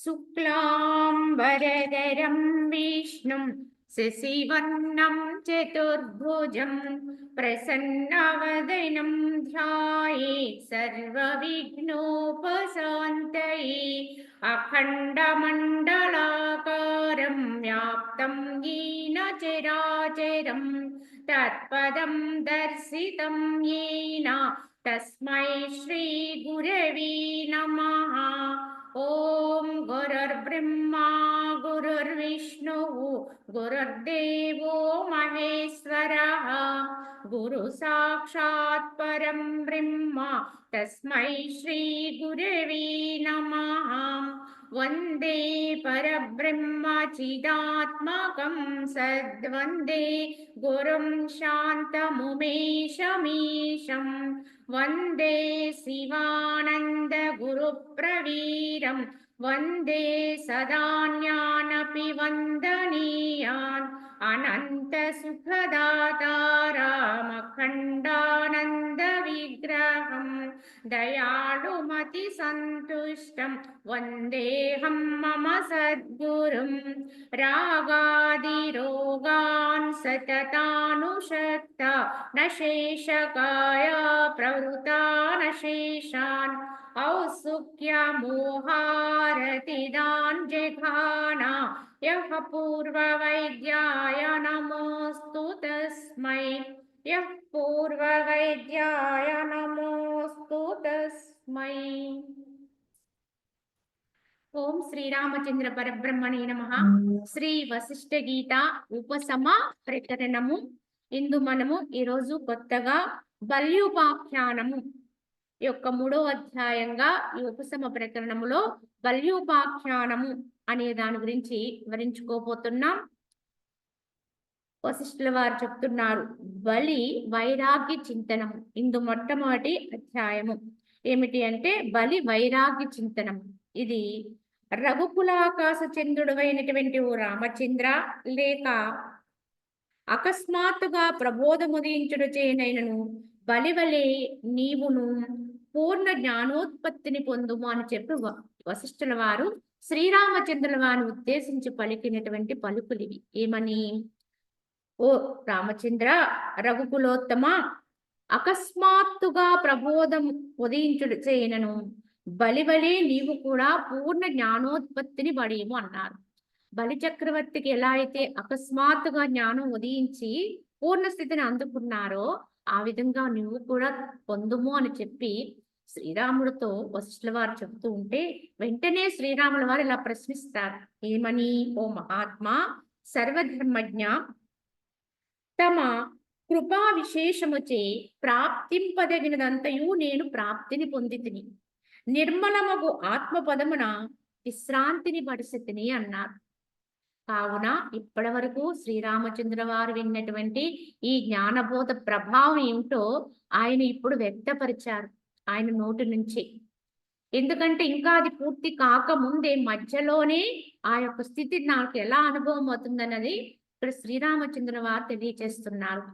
शुक्लाम्बरधरं विष्णुं शशिवर्णं चतुर्भुजं प्रसन्नवदनं ध्यायेत् सर्वविघ्नोपशान्तये। अखण्डमण्डलाकारं व्याप्तं येन चराचरं तत्पदं दर्शितं येन तस्मै श्रीगुरवे नमः। ओम गुरुर्ब्रह्मा गुरुर्विष्णुः गुरुर्देवो महेश्वरः गुरु साक्षात् परं ब्रह्म तस्मै श्री गुरवे नमः। वंदे परब्रह्म चिदात्मकं सद्वंदे गुरुं शान्तमुमेशमीशं वंदे शिवानंद गुरुप्रवीरं वंदे सदान्यानपि वन्दनीयान् अनंत सुखदातारामखण्डानन्द विग्रहं दयालुमति सन्तुष्टं वन्देऽहं मम सद्गुरुं। रागादिरोगान् सततानुषक्ता न शेषकाया प्रवृता न शेषान् औत्सुक्यमोहारतिदान् जघाना यः पूर्ववैद्याय नमोऽस्तु तस्मै। यः पूर्ववैद्याय नमोऽस्तु तस्मै। ఓం శ్రీరామచంద్ర పరబ్రహ్మణే నమః. శ్రీ వశిష్ఠ గీత ఉపశమ ప్రకరణము. ఇందు మనము ఈరోజు కొత్తగా బల్యూపాఖ్యానము యొక్క 3వ అధ్యాయంగా ఈ ఉపశమ ప్రకరణములో బల్యూపాఖ్యానము అనే దాని గురించి వివరించుకోబోతున్నాం. వశిష్ఠుల వారు చెప్తున్నారు, బలి వైరాగ్య చింతనము. ఇందు మొట్టమొదటి అధ్యాయము ఏమిటి అంటే బలి వైరాగ్య చింతనము. ఇది రఘుకులాకాశ చంద్రుడు అయినటువంటి ఓ రామచంద్ర, లేక అకస్మాత్తుగా ప్రబోధముదయించుడు చేయనైనను బలివలే నీవును పూర్ణ జ్ఞానోత్పత్తిని పొందుము అని చెప్పి వశిష్ఠుల వారు శ్రీరామచంద్రుల వారిని ఉద్దేశించి పలికినటువంటి పలుకులివి. ఏమని? ఓ రామచంద్ర, రఘుకులోత్తమ, అకస్మాత్తుగా ప్రబోధం ఉదయించుడు చేయనను బలివలే నీవు కూడా పూర్ణ జ్ఞానోత్పత్తిని పడేము అన్నారు. బలి చక్రవర్తికి ఎలా అయితే అకస్మాత్తుగా జ్ఞానం ఉదయించి పూర్ణ స్థితిని అందుకున్నారో ఆ విధంగా నువ్వు కూడా పొందుము అని చెప్పి శ్రీరాముడితో వశిష్ఠుల వారు చెప్తూ ఉంటే వెంటనే శ్రీరాముల వారు ఇలా ప్రశ్నిస్తారు. ఏమని? ఓ మహాత్మా, సర్వధర్మజ్ఞ, తమ కృపా విశేషముచే ప్రాప్తింపదగినదంతయు నేను ప్రాప్తిని పొందితిని. నిర్మలమగు ఆత్మపదమున విశ్రాంతిని పడిసితిని అన్నారు. కావున ఇప్పటి వరకు శ్రీరామచంద్ర వారు విన్నటువంటి ఈ జ్ఞానబోధ ప్రభావం ఏమిటో ఆయన ఇప్పుడు వ్యక్తపరిచారు ఆయన నోటి నుంచి. ఎందుకంటే ఇంకా అది పూర్తి కాకముందే మధ్యలోనే ఆ యొక్క స్థితి నాకు ఎలా అనుభవం అవుతుందన్నది ఇక్కడ శ్రీరామచంద్ర వారు తెలియచేస్తున్నారు.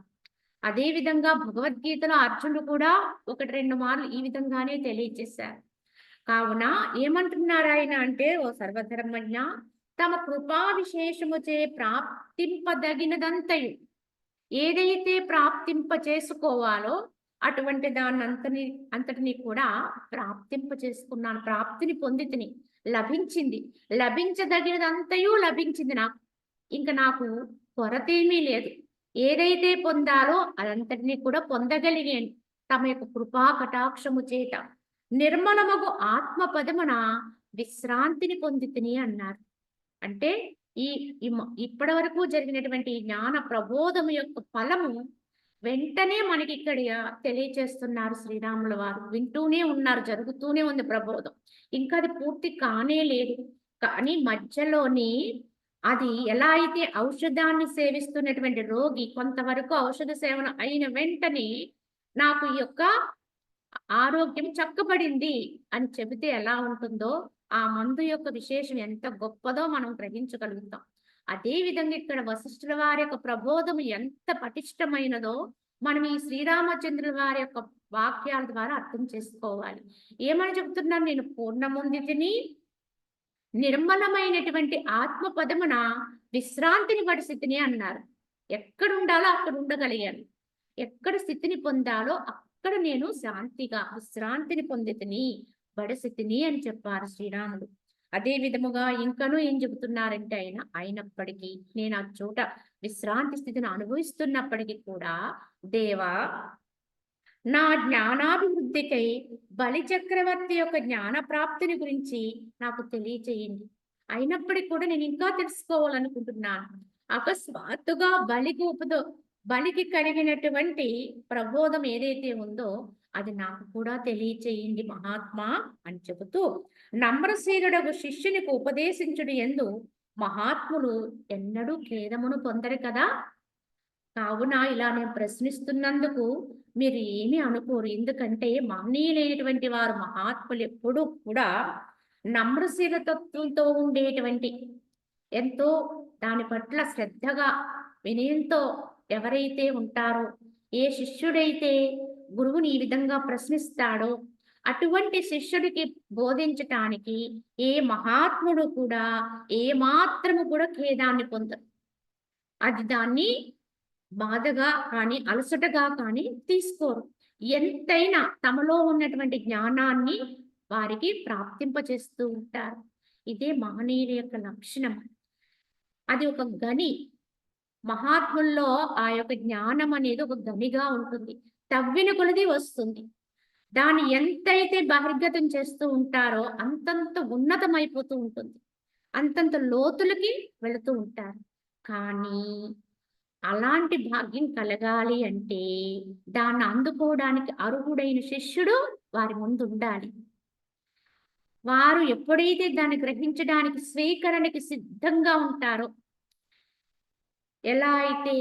అదే విధంగా భగవద్గీతలో అర్జునుడు కూడా 1-2 మార్లు ఈ విధంగానే తెలియచేశారు. కావున ఏమంటున్నారు ఆయన అంటే, ఓ సర్వధర్మజ్ఞ, తమ కృపా విశేషముచే ప్రాప్తింపదగినదంతయు ఏదైతే ప్రాప్తింప చేసుకోవాలో అటువంటి అంతటిని కూడా ప్రాప్తింప చేసుకున్నాను. ప్రాప్తిని పొందితిని, లభించింది. లభించదగినదంతయు లభించింది నాకు. ఇంకా నాకు కొరతేమీ లేదు. ఏదైతే పొందాలో అదంతటినీ కూడా పొందగలిగాను తమ యొక్క కృపా కటాక్షము చేత. నిర్మలమగు ఆత్మ పదమున విశ్రాంతిని పొందితిని అన్నారు. అంటే ఇప్పటి వరకు జరిగినటువంటి జ్ఞాన ప్రబోధము యొక్క ఫలము వెంటనే మనకి ఇక్కడ తెలియచేస్తున్నారు శ్రీరాముల వారు. వింటూనే ఉన్నారు, జరుగుతూనే ఉంది ప్రబోధం. ఇంకా అది పూర్తి కానే లేదు. కానీ మధ్యలోని అది ఎలా అయితే ఔషధాన్ని సేవిస్తున్నటువంటి రోగి కొంతవరకు ఔషధ సేవన అయిన వెంటనే నాకు ఈ యొక్క ఆరోగ్యం చక్కబడింది అని చెబితే ఎలా ఉంటుందో, ఆ మందు యొక్క విశేషం ఎంత గొప్పదో మనం గ్రహించగలుగుతాం. అదే విధంగా ఇక్కడ వశిష్ఠుల వారి యొక్క ప్రబోధం ఎంత పటిష్టమైనదో మనం ఈ శ్రీరామచంద్రుల వారి యొక్క వాక్యాల ద్వారా అర్థం చేసుకోవాలి. ఏమని చెప్తున్నాను? నేను పూర్ణముందితిని, నిర్మలమైనటువంటి ఆత్మ పదమున విశ్రాంతిని పరిస్థితిని అన్నారు. ఎక్కడ ఉండాలో అక్కడ ఉండగలిగాను. ఎక్కడ స్థితిని పొందాలో అక్కడ నేను శాంతిగా విశ్రాంతిని పొందితిని, బడసితిని అని చెప్పారు శ్రీరాముడు. అదే విధముగా ఇంకనూ ఏం చెబుతున్నారంటే అయినప్పటికీ నేను ఆ చోట విశ్రాంతి స్థితిని అనుభవిస్తున్నప్పటికీ కూడా దేవా, నా జ్ఞానాభివృద్ధికై బలి చక్రవర్తి యొక్క జ్ఞాన ప్రాప్తిని గురించి నాకు తెలియచేయండి. అయినప్పటికీ కూడా నేను ఇంకా తెలుసుకోవాలనుకుంటున్నాను. అకస్మాత్తుగా బలికి కలిగినటువంటి ప్రబోధం ఏదైతే ఉందో అది నాకు కూడా తెలియచేయండి మహాత్మా అని చెబుతూ, నమ్రశీలుడగు శిష్యునికి ఉపదేశించుడు యందు మహాత్ములు ఎన్నడూ ఖేదమును పొందరు కదా. కావున ఇలా నేను ప్రశ్నిస్తున్నందుకు మీరు ఏమీ అనుకోరు. ఎందుకంటే మహనీయులైనటువంటి వారు మహాత్ములు ఎప్పుడూ కూడా నమ్రశీలతత్వంతో ఉండేటువంటి, ఎంతో దాని పట్ల శ్రద్ధగా వినయంతో ఎవరైతే ఉంటారో, ఏ శిష్యుడైతే గురువుని ఈ విధంగా ప్రశ్నిస్తాడో అటువంటి శిష్యుడికి బోధించటానికి ఏ మహాత్ముడు కూడా ఏ మాత్రము కూడా ఖేదాన్ని పొందరు. అది దాన్ని బాధగా కానీ అలసటగా కానీ తీసుకోరు. ఎంతైనా తమలో ఉన్నటువంటి జ్ఞానాన్ని వారికి ప్రాప్తింపచేస్తూ ఉంటారు. ఇదే మహనీయుల యొక్క లక్షణం. అది ఒక గని. మహాత్ముల్లో ఆ యొక్క జ్ఞానం అనేది ఒక గనిగా ఉంటుంది. తవ్విన కొలది వస్తుంది. దాన్ని ఎంతైతే బహిర్గతం చేస్తూ ఉంటారో అంతంత ఉన్నతమైపోతూ ఉంటుంది. అంతంత లోతులకి వెళుతూ ఉంటారు. కానీ అలాంటి భాగ్యం కలగాలి అంటే దాన్ని అందుకోవడానికి అర్హుడైన శిష్యుడు వారి ముందు ఉండాలి. వారు ఎప్పుడైతే దాన్ని గ్రహించడానికి స్వీకరణకి సిద్ధంగా ఉంటారో, ఎలా అయితే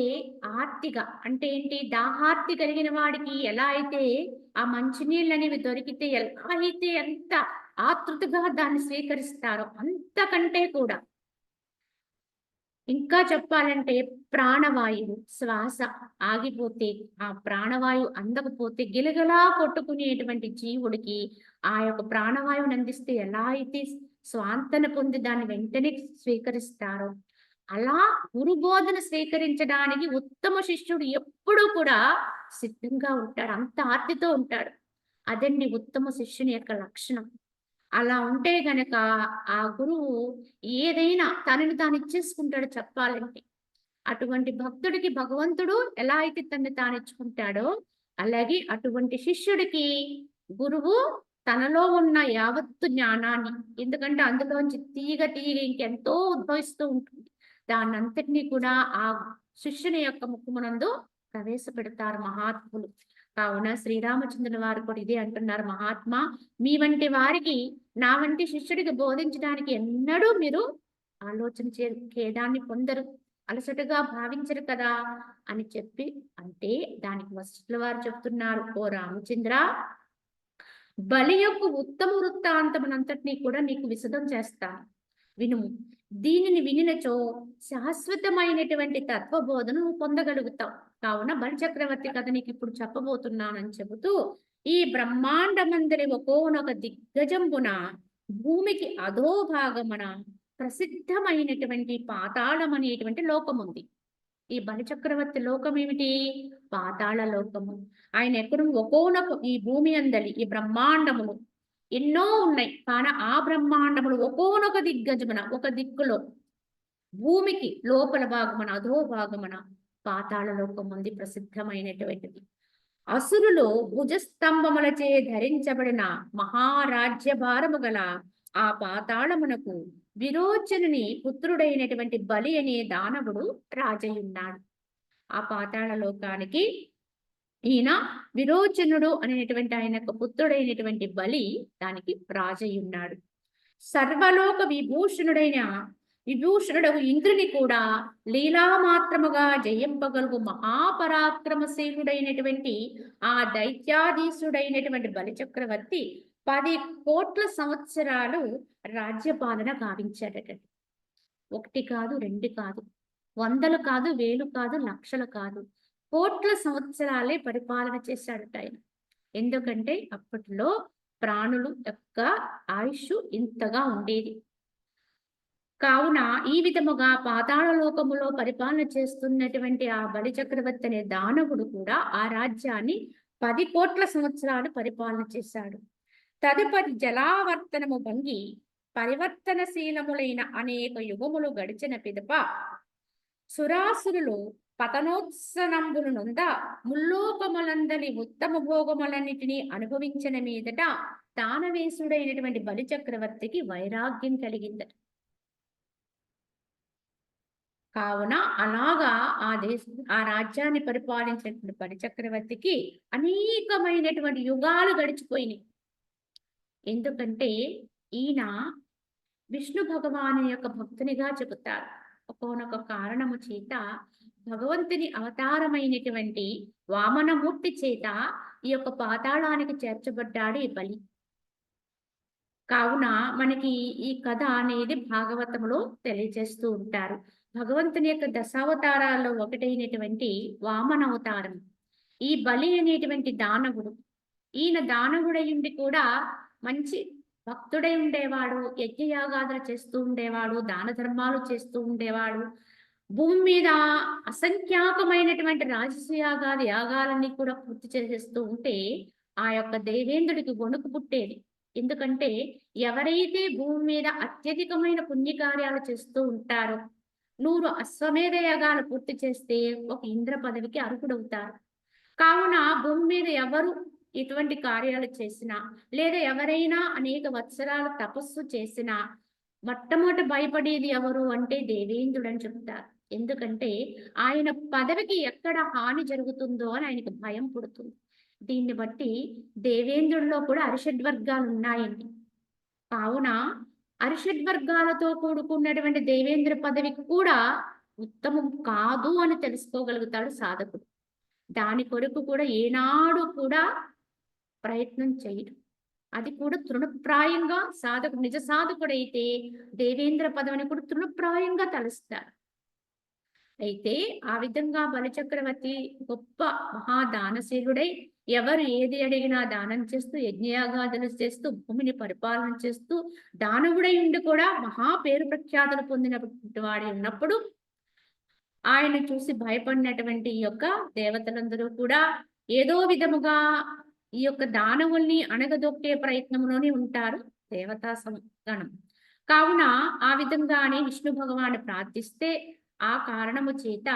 ఆర్తిగా అంటే ఏంటి, దాహార్తి కలిగిన వాడికి ఎలా అయితే ఆ మంచినీళ్ళు అనేవి దొరికితే ఎలా అయితే ఎంత ఆతృతగా దాన్ని స్వీకరిస్తారో అంతకంటే కూడా ఇంకా చెప్పాలంటే ప్రాణవాయువు శ్వాస ఆగిపోతే, ఆ ప్రాణవాయువు అందకపోతే గిలగలా కొట్టుకునేటువంటి జీవుడికి ఆ యొక్క ప్రాణవాయువుని అందిస్తే ఎలా అయితే స్వాంతన పొంది దాన్ని వెంటనే స్వీకరిస్తారో, అలా గురుబోధన స్వీకరించడానికి ఉత్తమ శిష్యుడు ఎప్పుడూ కూడా సిద్ధంగా ఉంటాడు. అంత ఆర్తితో ఉంటాడు. అదండి ఉత్తమ శిష్యుని యొక్క లక్షణం. అలా ఉంటే గనక ఆ గురువు ఏదైనా తనని తాను ఇచ్చేసుకుంటాడు చెప్పాలంటే. అటువంటి భక్తుడికి భగవంతుడు ఎలా అయితే తనని తాను ఇచ్చుకుంటాడో, అలాగే అటువంటి శిష్యుడికి గురువు తనలో ఉన్న యావత్తు జ్ఞానాన్ని, ఎందుకంటే అందులోంచి తీగ ఇంకెంతో ఉద్భవిస్తూ ఉంటుంది, దాన్నంతటినీ కూడా ఆ శిష్యుని యొక్క ముఖమునందు ప్రవేశపెడతారు మహాత్ములు. కావున శ్రీరామచంద్రుల వారు కూడా ఇదే అంటున్నారు, మహాత్మా, మీ వంటి వారికి నా వంటి శిష్యుడికి బోధించడానికి ఎన్నడూ మీరు ఆలోచన ఖేదాన్ని పొందరు, అలసటగా భావించరు కదా అని చెప్పి అంటే దానికి వశిష్ఠుల వారు చెప్తున్నారు, ఓ రామచంద్ర, బలి యొక్క ఉత్తమ వృత్తాంతమునంతటినీ కూడా నీకు విశదం చేస్తాను, వినుము. దీనిని వినినచో శాశ్వతమైనటువంటి తత్వబోధను పొందగలుగుతావు. కావున బలి చక్రవర్తి కథ నీకు ఇప్పుడు చెప్పబోతున్నానని చెబుతూ, ఈ బ్రహ్మాండమందరి ఒకోనొక దిగ్గజంబున భూమికి అధోభాగమున ప్రసిద్ధమైనటువంటి పాతాళం అనేటువంటి లోకం ఉంది. ఈ బలి చక్రవర్తి లోకం ఏమిటి? పాతాళ లోకము. ఆయన ఎక్కడ ఒకోనొక ఈ భూమి అందలి ఈ బ్రహ్మాండములు ఎన్నో ఉన్నాయి, కానీ ఆ బ్రహ్మాండములు ఒకోనొక దిగ్గజమున ఒక దిక్కులో భూమికి లోపల భాగమున అధో భాగమున పాతాళ లోకం ఉంది, ప్రసిద్ధమైనటువంటిది. అసురులు భుజస్తంభములచే ధరించబడిన మహారాజ్య భారము గల ఆ పాతాళమునకు విరోచనుని పుత్రుడైనటువంటి బలి అనే దానవుడు రాజయున్నాడు. ఆ పాతాళ లోకానికి ఈయన విరోచనుడు అనేటువంటి ఆయన యొక్క పుత్రుడైనటువంటి బలి దానికి రాజయున్నాడు. సర్వలోక విభూషణుడగు ఇంద్రుని కూడా లీలామాత్రముగా జయింపగలుగు మహాపరాక్రమశీలుడైనటువంటి ఆ దైత్యాధీశుడైనటువంటి బలి చక్రవర్తి 10 కోట్ల సంవత్సరాలు రాజ్యపాలన గావించాడట. 1 కాదు, 2 కాదు, 100 కాదు, 1000 కాదు, లక్షలు కాదు, కోట్ల సంవత్సరాలే పరిపాలన చేశాడట ఆయన. ఎందుకంటే అప్పట్లో ప్రాణులు యొక్క ఆయుష్ ఇంతగా ఉండేది. కావున ఈ విధముగా పాతాళ లోకములో పరిపాలన చేస్తున్నటువంటి ఆ బలి చక్రవర్తి అనే దానవుడు కూడా ఆ రాజ్యాన్ని 10 కోట్ల సంవత్సరాలు పరిపాలన చేశాడు. తదుపరి జలావర్తనము భంగి పరివర్తనశీలములైన అనేక యుగములు గడిచిన పిదప సురాసురులు పతనోత్సనంబులు నొంద ముల్లోకములందలి ఉత్తమ భోగములన్నిటినీ అనుభవించిన మీదట దానవేశుడైనటువంటి బలి చక్రవర్తికి వైరాగ్యం కలిగిందట. కావున అలాగా ఆ రాజ్యాన్ని పరిపాలించినటువంటి బలి చక్రవర్తికి అనేకమైనటువంటి యుగాలు గడిచిపోయినాయి. ఎందుకంటే ఈయన విష్ణు భగవాను యొక్క భక్తునిగా చెబుతారు. ఒకానొక కారణము చేత భగవంతుని అవతారమైనటువంటి వామనమూర్తి చేత ఈ యొక్క పాతాళానికి చేర్చబడ్డాడు ఈ బలి. కావున మనకి ఈ కథ అనేది భాగవతంలో తెలియజేస్తూ ఉంటారు. భగవంతుని యొక్క దశావతారాల్లో ఒకటైనటువంటి వామన అవతారం. ఈ బలి అనేటువంటి దానవుడు, ఈయన దానవుడయుండి కూడా మంచి భక్తుడై ఉండేవాడు, యజ్ఞయాగాదులు చేస్తూ ఉండేవాడు, దాన ధర్మాలు చేస్తూ ఉండేవాడు. భూమి మీద అసంఖ్యాకమైనటువంటి రాజసయాగాది యాగాలన్నీ కూడా పూర్తి చేసేస్తూ ఉంటే ఆ యొక్క దేవేంద్రుడికి వణుకు పుట్టేది. ఎందుకంటే ఎవరైతే భూమి మీద అత్యధికమైన పుణ్యకార్యాలు చేస్తూ ఉంటారో 100 అశ్వమేధ యాగాలు పూర్తి చేస్తే ఒక ఇంద్ర పదవికి అర్హుడవుతారు. కావున భూమి మీద ఎవరు ఎటువంటి కార్యాలు చేసినా లేదా ఎవరైనా అనేక వత్సరాలు తపస్సు చేసినా మొట్టమొదట భయపడేది ఎవరు అంటే దేవేంద్రుడు అని చెప్తారు. ఎందుకంటే ఆయన పదవికి ఎక్కడ హాని జరుగుతుందో అని ఆయనకు భయం పుడుతుంది. దీన్ని బట్టి దేవేంద్రుడిలో కూడా అరిషడ్వర్గాలు ఉన్నాయండి. కావున అరిషడ్వర్గాలతో కూడుకున్నటువంటి దేవేంద్ర పదవికి కూడా ఉత్తమం కాదు అని తెలుసుకోగలుగుతాడు సాధకుడు. దాని కొరకు కూడా ఏనాడు కూడా ప్రయత్నం చేయడు. అది కూడా తృణప్రాయంగా సాధకుడు నిజ సాధకుడైతే దేవేంద్ర పదవిని కూడా తృణప్రాయంగా తలుస్తారు. అయితే ఆ విధంగా బలిచక్రవర్తి గొప్ప మహాదానశీలుడై ఎవరు ఏది అడిగినా దానం చేస్తూ యజ్ఞయాగాదులు చేస్తూ భూమిని పరిపాలన చేస్తూ దానవుడై ఉండి కూడా మహా పేరు ప్రఖ్యాతులు పొందినటువంటి వాడి ఉన్నప్పుడు ఆయన చూసి భయపడినటువంటి ఈ యొక్క దేవతలందరూ కూడా ఏదో విధముగా ఈ యొక్క దానవుల్ని అణగదొక్కే ప్రయత్నంలోనే ఉంటారు దేవతా గణం. కావున ఆ విధంగానే విష్ణు భగవాను ప్రార్థిస్తే ఆ కారణము చేత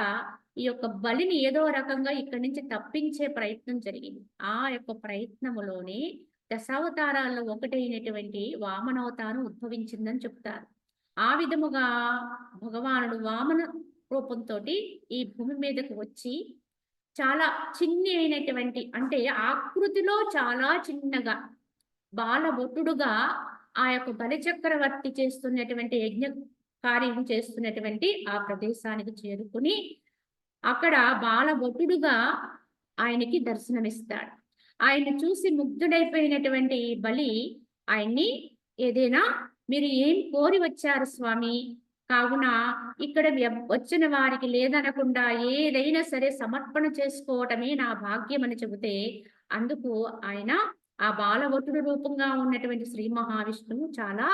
ఈ యొక్క బలిని ఏదో రకంగా ఇక్కడి నుంచి తప్పించే ప్రయత్నం జరిగింది. ఆ యొక్క ప్రయత్నములోనే దశావతారాల్లో ఒకటైనటువంటి వామనావతారం ఉద్భవించిందని చెప్తారు. ఆ విధముగా భగవానుడు వామన రూపంతో ఈ భూమి మీదకు వచ్చి చాలా చిన్ని అయినటువంటి అంటే ఆకృతిలో చాలా చిన్నగా బాలభటుడుగా ఆ యొక్క బలిచక్రవర్తి చేస్తున్నటువంటి యజ్ఞ కార్యం చేస్తున్నటువంటి ఆ ప్రదేశానికి చేరుకుని అక్కడ బాలభటుడుగా ఆయనకి దర్శనమిస్తాడు. ఆయన చూసి ముగ్ధుడైపోయినటువంటి బలి ఆయన్ని ఏదైనా మీరు ఏం కోరి వచ్చారు స్వామి, కావున ఇక్కడ వచ్చిన వారికి లేదనకుండా ఏదైనా సరే సమర్పణ చేసుకోవటమే నా భాగ్యం అని చెబితే అందుకు ఆయన ఆ బాలభటుడు రూపంగా ఉన్నటువంటి శ్రీ మహావిష్ణువు చాలా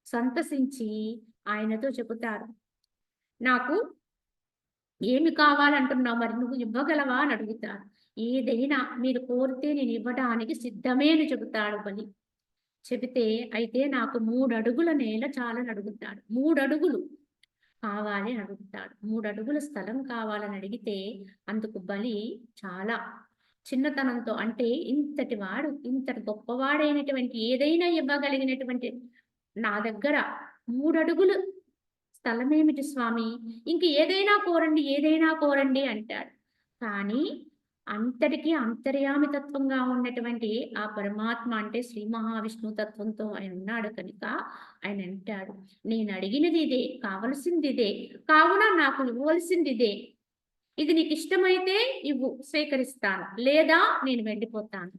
సంతసించి ఆయనతో చెబుతారు, నాకు ఏమి కావాలంటున్నావు, మరి నువ్వు ఇవ్వగలవా అని అడుగుతారు. ఏదైనా మీరు కోరితే నేను ఇవ్వడానికి సిద్ధమే అని చెబుతాడు బలి. చెబితే అయితే నాకు 3 అడుగుల నేల చాలని అడుగుతాడు. 3 అడుగులు కావాలి అని అడుగుతాడు. 3 అడుగుల స్థలం కావాలని అడిగితే అందుకు బలి చాలా చిన్నతనంతో అంటే ఇంతటి వాడు ఇంతటి గొప్పవాడైనటువంటి ఏదైనా ఇవ్వగలిగినటువంటి నా దగ్గర 3 అడుగులు స్థలమేమిటి స్వామి, ఇంక ఏదైనా కోరండి అంటాడు. కానీ అంతటికీ అంతర్యామి తత్వంగా ఉన్నటువంటి ఆ పరమాత్మ అంటే శ్రీ మహావిష్ణువు తత్వంతో ఆయన ఉన్నాడు కనుక ఆయన అంటాడు, నేను అడిగినది ఇదే, కావలసింది ఇదే, కావున నాకు ఇవ్వవలసింది ఇదే, ఇది నీకు ఇష్టమైతే ఇవ్వు, స్వీకరిస్తాను, లేదా నేను వెళ్ళిపోతాను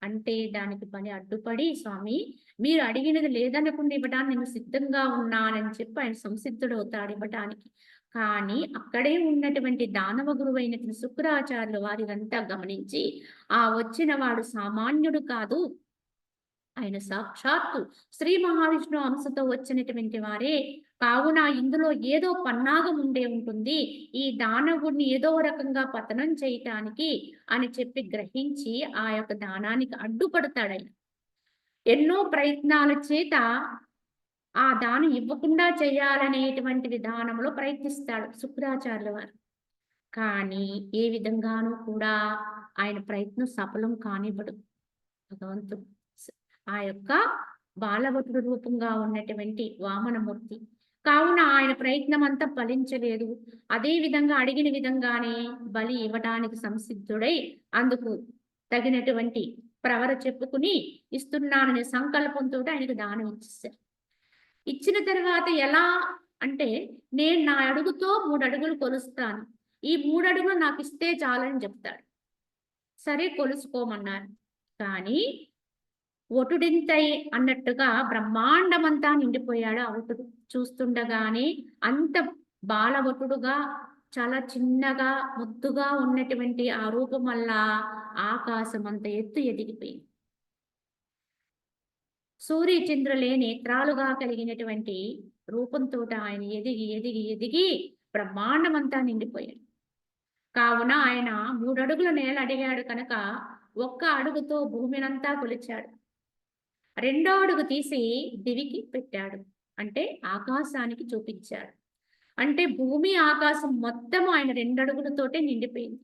అంటే దానికి పని అడ్డుపడి, స్వామి మీరు అడిగినది లేదనకుండా ఇవ్వడానికి నేను సిద్ధంగా ఉన్నానని చెప్పి ఆయన సంసిద్ధుడవుతాడు ఇవ్వటానికి. కానీ అక్కడే ఉన్నటువంటి దానవ గురువు అయినటువంటి శుక్రాచార్యులు వారిదంతా గమనించి ఆ వచ్చిన వాడు సామాన్యుడు కాదు, ఆయన సాక్షాత్తు శ్రీ మహావిష్ణు అంశతో వచ్చినటువంటి వారే. కావున ఇందులో ఏదో పన్నాగం ఉండే ఉంటుంది. ఈ దానవుడిని ఏదో రకంగా పతనం చేయటానికి అని చెప్పి గ్రహించి ఆ యొక్క దానానికి అడ్డుపడతాడాయన. ఎన్నో ప్రయత్నాల చేత ఆ దానం ఇవ్వకుండా చేయాలనేటువంటి విధానంలో ప్రయత్నిస్తాడు శుక్రాచార్యుల వారు. కానీ ఏ విధంగానూ కూడా ఆయన ప్రయత్నం సఫలం కానివ్వడు భగవంతుడు. ఆ యొక్క బాలవటుడు రూపంగా ఉన్నటువంటి వామనమూర్తి. కావున ఆయన ప్రయత్నం అంతా ఫలించలేదు. అదే విధంగా అడిగిన విధంగానే బలి ఇవ్వడానికి సంసిద్ధుడై అందుకు తగినటువంటి ప్రవర చెప్పుకుని ఇస్తున్నాననే సంకల్పంతో ఆయనకు దానం ఇచ్చేశారు. ఇచ్చిన తర్వాత ఎలా అంటే, నేను నా అడుగుతో 3 అడుగులు కొలుస్తాను. ఈ 3 అడుగులు నాకు ఇస్తే చాలని చెప్తాడు. సరే కొలుసుకోమన్నారు. కానీ ఒటుడింతై అన్నట్టుగా బ్రహ్మాండమంతా నిండిపోయాడు ఆ ఒటుడు. చూస్తుండగానే అంత బాలవటుడుగా చాలా చిన్నగా ముద్దుగా ఉన్నటువంటి ఆ రూపం వల్ల ఆకాశం అంత ఎత్తు ఎదిగిపోయింది. సూర్య చంద్రులే నేత్రాలుగా కలిగినటువంటి రూపంతో ఆయన ఎదిగి ఎదిగి ఎదిగి బ్రహ్మాండమంతా నిండిపోయాడు. కావున ఆయన 3 అడుగుల నేల అడిగాడు కనుక ఒక్క అడుగుతో భూమినంతా కొలిచాడు. రెండో అడుగు తీసి దివికి పెట్టాడు. అంటే ఆకాశానికి చూపించాడు. అంటే భూమి ఆకాశం మొత్తం ఆయన 2 అడుగులతోటే నిండిపోయింది.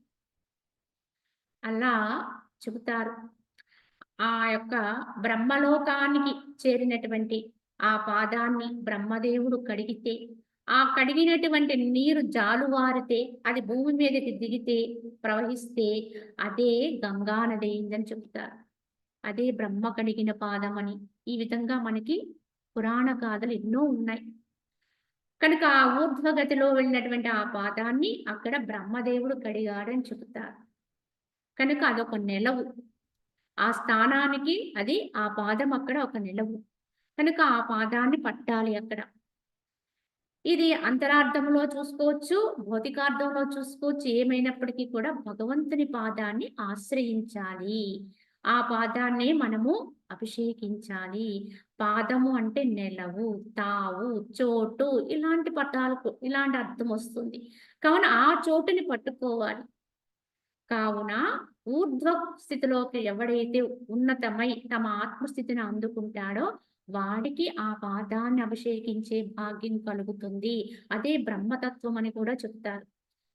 అలా చెబుతారు. ఆ యొక్క బ్రహ్మలోకానికి చేరినటువంటి ఆ పాదాన్ని బ్రహ్మదేవుడు కడిగితే, ఆ కడిగినటువంటి నీరు జాలువారితే, అది భూమి మీదకి దిగితే, ప్రవహిస్తే అదే గంగా నది అయిందని చెబుతారు. అదే బ్రహ్మ కడిగిన పాదం అని. ఈ విధంగా మనకి పురాణ గాథలు ఎన్నో ఉన్నాయి. కనుక ఆ ఊర్ధ్వగతిలో వెళ్ళినటువంటి ఆ పాదాన్ని అక్కడ బ్రహ్మదేవుడు కడిగాడని చెబుతారు. కనుక అదొక నెలవు. ఆ స్థానానికి అది ఆ పాదం అక్కడ ఒక నిలవు. కనుక ఆ పాదాన్ని పట్టాలి అక్కడ. ఇది అంతరార్థంలో చూసుకోవచ్చు, భౌతికార్థంలో చూసుకోవచ్చు. ఏమైనప్పటికీ కూడా భగవంతుని పాదాన్ని ఆశ్రయించాలి. ఆ పాదాన్ని మనము అభిషేకించాలి. పాదము అంటే నెలవు, తావు, చోటు ఇలాంటి పదాలకు ఇలాంటి అర్థం వస్తుంది. కావున ఆ చోటుని పట్టుకోవాలి. కావున ఊర్ధ్వ స్థితిలోకి ఎవడైతే ఉన్నతమై తమ ఆత్మస్థితిని అందుకుంటాడో వాడికి ఆ పాదాన్ని అభిషేకించే భాగ్యం కలుగుతుంది. అదే బ్రహ్మతత్వం అని కూడా చెప్తారు.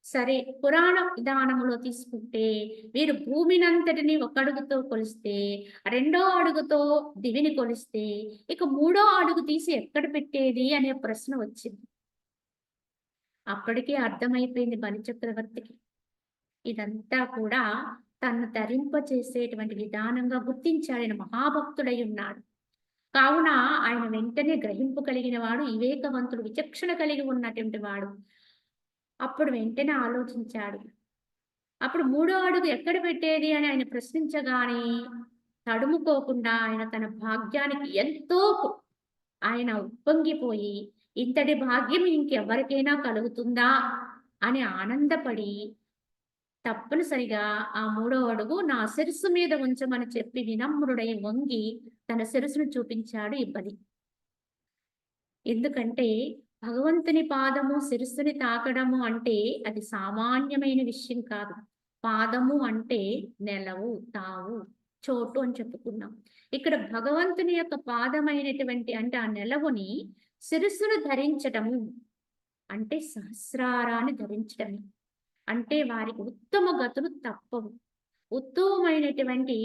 సరే, పురాణ విధానంలో తీసుకుంటే వీరు భూమినంతటిని ఒక అడుగుతో కొలిస్తే, రెండో అడుగుతో దివిని కొలిస్తే, ఇక మూడో అడుగు తీసి ఎక్కడ పెట్టేది అనే ప్రశ్న వచ్చింది. అప్పటికే అర్థమైపోయింది బలిచక్రవర్తికి. ఇదంతా కూడా తన్ను తరింపచేసేటువంటి విధానంగా గుర్తించాడు. ఆయన మహాభక్తుడై ఉన్నాడు. కావున ఆయన వెంటనే గ్రహింపు కలిగిన వాడు, వివేకవంతుడు, విచక్షణ కలిగి ఉన్నటువంటి వాడు. అప్పుడు వెంటనే ఆలోచించాడు. అప్పుడు మూడో అడుగు ఎక్కడ పెట్టేది అని ఆయన ప్రశ్నించగానే తడుముకోకుండా ఆయన తన భాగ్యానికి ఎంతో ఆయన ఉప్పొంగిపోయి ఇంతటి భాగ్యం ఇంకెవరికైనా కలుగుతుందా అని ఆనందపడి తప్పనిసరిగా ఆ మూడో అడుగు నా శిరస్సు మీద ఉంచమని చెప్పి వినమ్రుడై వంగి తన శిరస్సును చూపించాడు ఈ బలి. ఎందుకంటే భగవంతుని పాదము శిరస్సుని తాకడము అంటే అది సామాన్యమైన విషయం కాదు. పాదము అంటే నెలవు, తావు, చోటు అని చెప్పుకున్నాం. ఇక్కడ భగవంతుని యొక్క పాదమైనటువంటి అంటే ఆ నెలవుని శిరస్సును ధరించటము అంటే సహస్రారాన్ని ధరించటమే. అంటే వారికి ఉత్తమ గతులు తప్పవు. ఉత్తమమైనటువంటి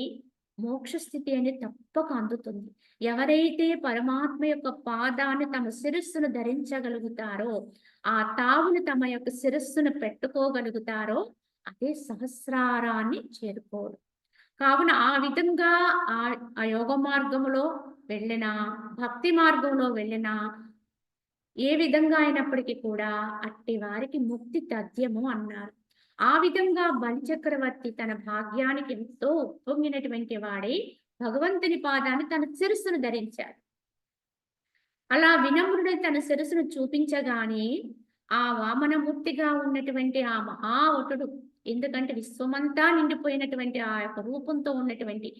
మోక్షస్థితి అనేది తప్పక అందుతుంది. ఎవరైతే పరమాత్మ యొక్క పాదాన్ని తమ శిరస్సును ధరించగలుగుతారో, ఆ తావును తమ యొక్క శిరస్సును పెట్టుకోగలుగుతారో అదే సహస్రారాన్ని చేరుకోరు. కావున ఆ విధంగా ఆ యోగ మార్గములో వెళ్ళినా, భక్తి మార్గంలో వెళ్ళినా, ఏ విధంగా అయినప్పటికీ కూడా అట్టి వారికి ముక్తి తథ్యము అన్నారు. ఆ విధంగా బలిచక్రవర్తి తన భాగ్యానికి ఎంతో ఉప్పొంగినటువంటి వాడై భగవంతుని పాదాన్ని తన శిరస్సును ధరించాడు. అలా వినమ్రుడై తన శిరస్సును చూపించగానే ఆ వామనమూర్తిగా ఉన్నటువంటి ఆ మహావటుడు ఎందుకంటే విశ్వమంతా నిండిపోయినటువంటి ఆ యొక్క రూపంతో ఉన్నటువంటి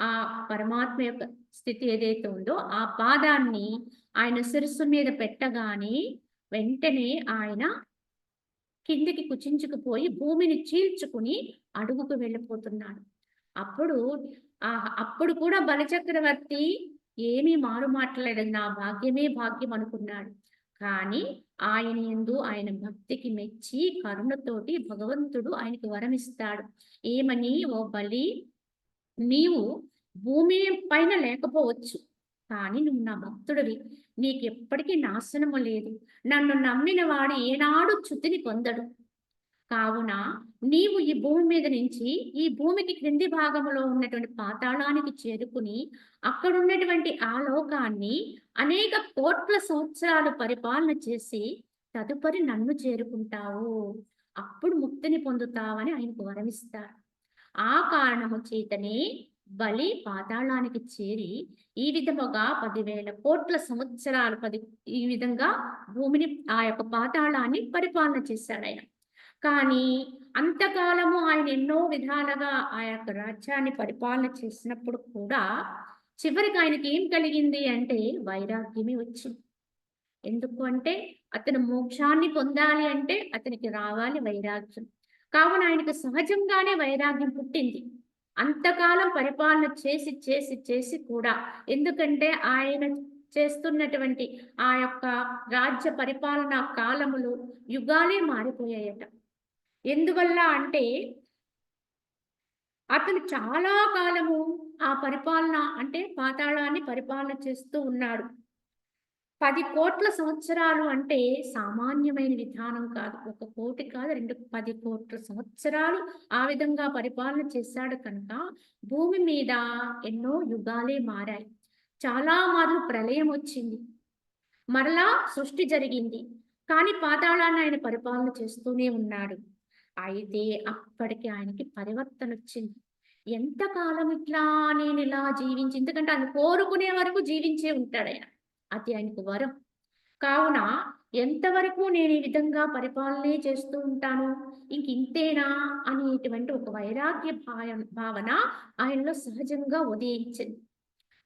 ఆ పరమాత్మ యొక్క స్థితి ఏదైతే ఉందో ఆ పాదాన్ని ఆయన శిరస్సు మీద పెట్టగానే వెంటనే ఆయన కిందికి కుచించుకుపోయి భూమిని చీల్చుకుని అడుగుకు వెళ్ళిపోతున్నాడు. అప్పుడు అప్పుడు కూడా బలిచక్రవర్తి ఏమీ మారు మాట్లాడలేదు. నా భాగ్యమే భాగ్యం అనుకున్నాడు. కానీ ఆయన యందు ఆయన భక్తికి మెచ్చి కరుణతోటి భగవంతుడు ఆయనకి వరమిస్తాడు. ఏమని, ఓ బలి, నీవు భూమి పైన లేకపోవచ్చు, కానీ నువ్వు నా భక్తుడివి. నీకెప్పటికీ నాశనము లేదు. నన్ను నమ్మిన వాడు ఏనాడు చ్యుతిని పొందడు. కావున నీవు ఈ భూమి మీద నుంచి ఈ భూమికి క్రింది భాగంలో ఉన్నటువంటి పాతాళానికి చేరుకుని అక్కడ ఉన్నటువంటి ఆ లోకాన్ని అనేక కోట్ల సంవత్సరాలు పరిపాలన చేసి తదుపరి నన్ను చేరుకుంటావు. అప్పుడు ముక్తిని పొందుతావని ఆయనకు వరమిస్తాడు. ఆ కారణము చేతనే బలి పాతాళానికి చేరి ఈ విధముగా 10,000 కోట్ల సంవత్సరాలు ఈ విధంగా భూమిని ఆ యొక్క పాతాళాన్ని పరిపాలన చేశాడు ఆయన. కానీ అంతకాలము ఆయన ఎన్నో విధాలుగా ఆ యొక్క రాజ్యాన్ని పరిపాలన చేసినప్పుడు కూడా చివరికి ఆయనకి ఏం కలిగింది అంటే వైరాగ్యమే వచ్చింది. ఎందుకు అంటే అతను మోక్షాన్ని పొందాలి అంటే అతనికి రావాలి వైరాగ్యం. కావున ఆయనకు సహజంగానే వైరాగ్యం పుట్టింది. అంతకాలం పరిపాలన చేసి చేసి చేసి కూడా, ఎందుకంటే ఆయన చేస్తున్నటువంటి ఆ యొక్క రాజ్య పరిపాలన కాలములు యుగాలే మారిపోయాయట. ఎందువల్ల అంటే అతను చాలా కాలము ఆ పరిపాలన అంటే పాతాళాన్ని పరిపాలన చేస్తూ ఉన్నాడు. 10 కోట్ల సంవత్సరాలు అంటే సామాన్యమైన విధానం కాదు. 1 కోటి కాదు, 10 కోట్ల సంవత్సరాలు ఆ విధంగా పరిపాలన చేశాడు కనుక భూమి మీద ఎన్నో యుగాలే మారాయి. చాలా మార్లు ప్రళయం వచ్చింది, మరలా సృష్టి జరిగింది. కానీ పాతాళాన్ని ఆయన పరిపాలన చేస్తూనే ఉన్నాడు. అయితే అప్పటికి ఆయనకి పరివర్తన వచ్చింది. ఎంతకాలం ఇట్లా నేను ఇలా జీవించి, ఎందుకంటే ఆయన కోరుకునే వరకు జీవించే ఉంటాడు ఆయన. అది ఆయనకు వరం. కావున ఎంతవరకు నేను ఈ విధంగా పరిపాలనే చేస్తూ ఉంటాను, ఇంక ఇంతేనా అనేటువంటి ఒక వైరాగ్య భావన ఆయనలో సహజంగా ఉదయించింది.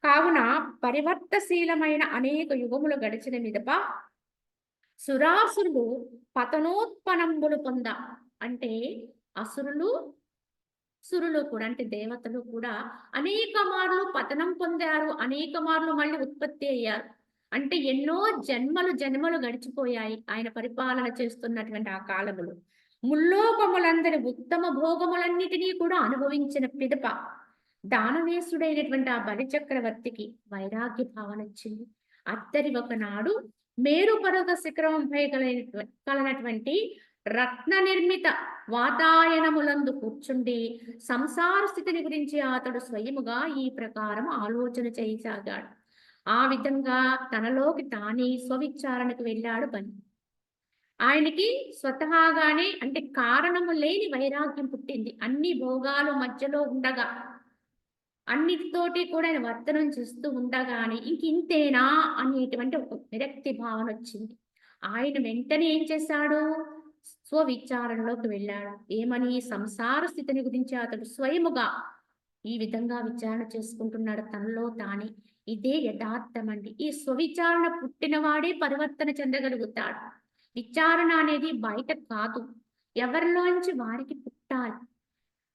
కావున పరివర్తశీలమైన అనేక యుగములు గడిచిన మీదప సురాసురులు పతనోత్పన్నంబులు పొంద, అంటే అసురులు సురులు కూడా అంటే దేవతలు కూడా అనేక మార్లు పతనం పొందారు, అనేక మార్లు మళ్ళీ ఉత్పత్తి అయ్యారు. అంటే ఎన్నో జన్మలు గడిచిపోయాయి ఆయన పరిపాలన చేస్తున్నటువంటి ఆ కాలములు. ముల్లోకములందరి ఉత్తమ భోగములన్నిటినీ కూడా అనుభవించిన పిదప దానవేశుడైనటువంటి ఆ బలిచక్రవర్తికి వైరాగ్య భావన వచ్చింది. అత్తరి ఒకనాడు మేరు పర్వత శిఖరంపై కలనటువంటి రత్న నిర్మిత వాతాయనములందు కూర్చుండి సంసార స్థితిని గురించి అతడు స్వయముగా ఈ ప్రకారం ఆలోచన చేయసాగాడు. ఆ విధంగా తనలోకి తానే స్వవిచారణకు వెళ్ళాడు బలి. ఆయనకి స్వతహాగానే అంటే కారణము లేని వైరాగ్యం పుట్టింది. అన్ని భోగాలు మధ్యలో ఉండగా, అన్నిటితోటి కూడా ఆయన వర్తనం చేస్తూ ఉండగానే ఇంక ఇంతేనా అనేటువంటి ఒక విరక్తి భావన వచ్చింది. ఆయన వెంటనే ఏం చేశాడు, స్వవిచారణలోకి వెళ్ళాడు. ఏమని, సంసార స్థితిని గురించి అతడు స్వయముగా ఈ విధంగా విచారణ చేసుకుంటున్నాడు తనలో తానే. ఇదే యథార్థం అండి. ఈ స్వవిచారణ పుట్టినవాడే పరివర్తన చెందగలుగుతాడు. విచారణ అనేది బయట కాదు, ఎవరిలోంచి వారికి పుట్టాలి.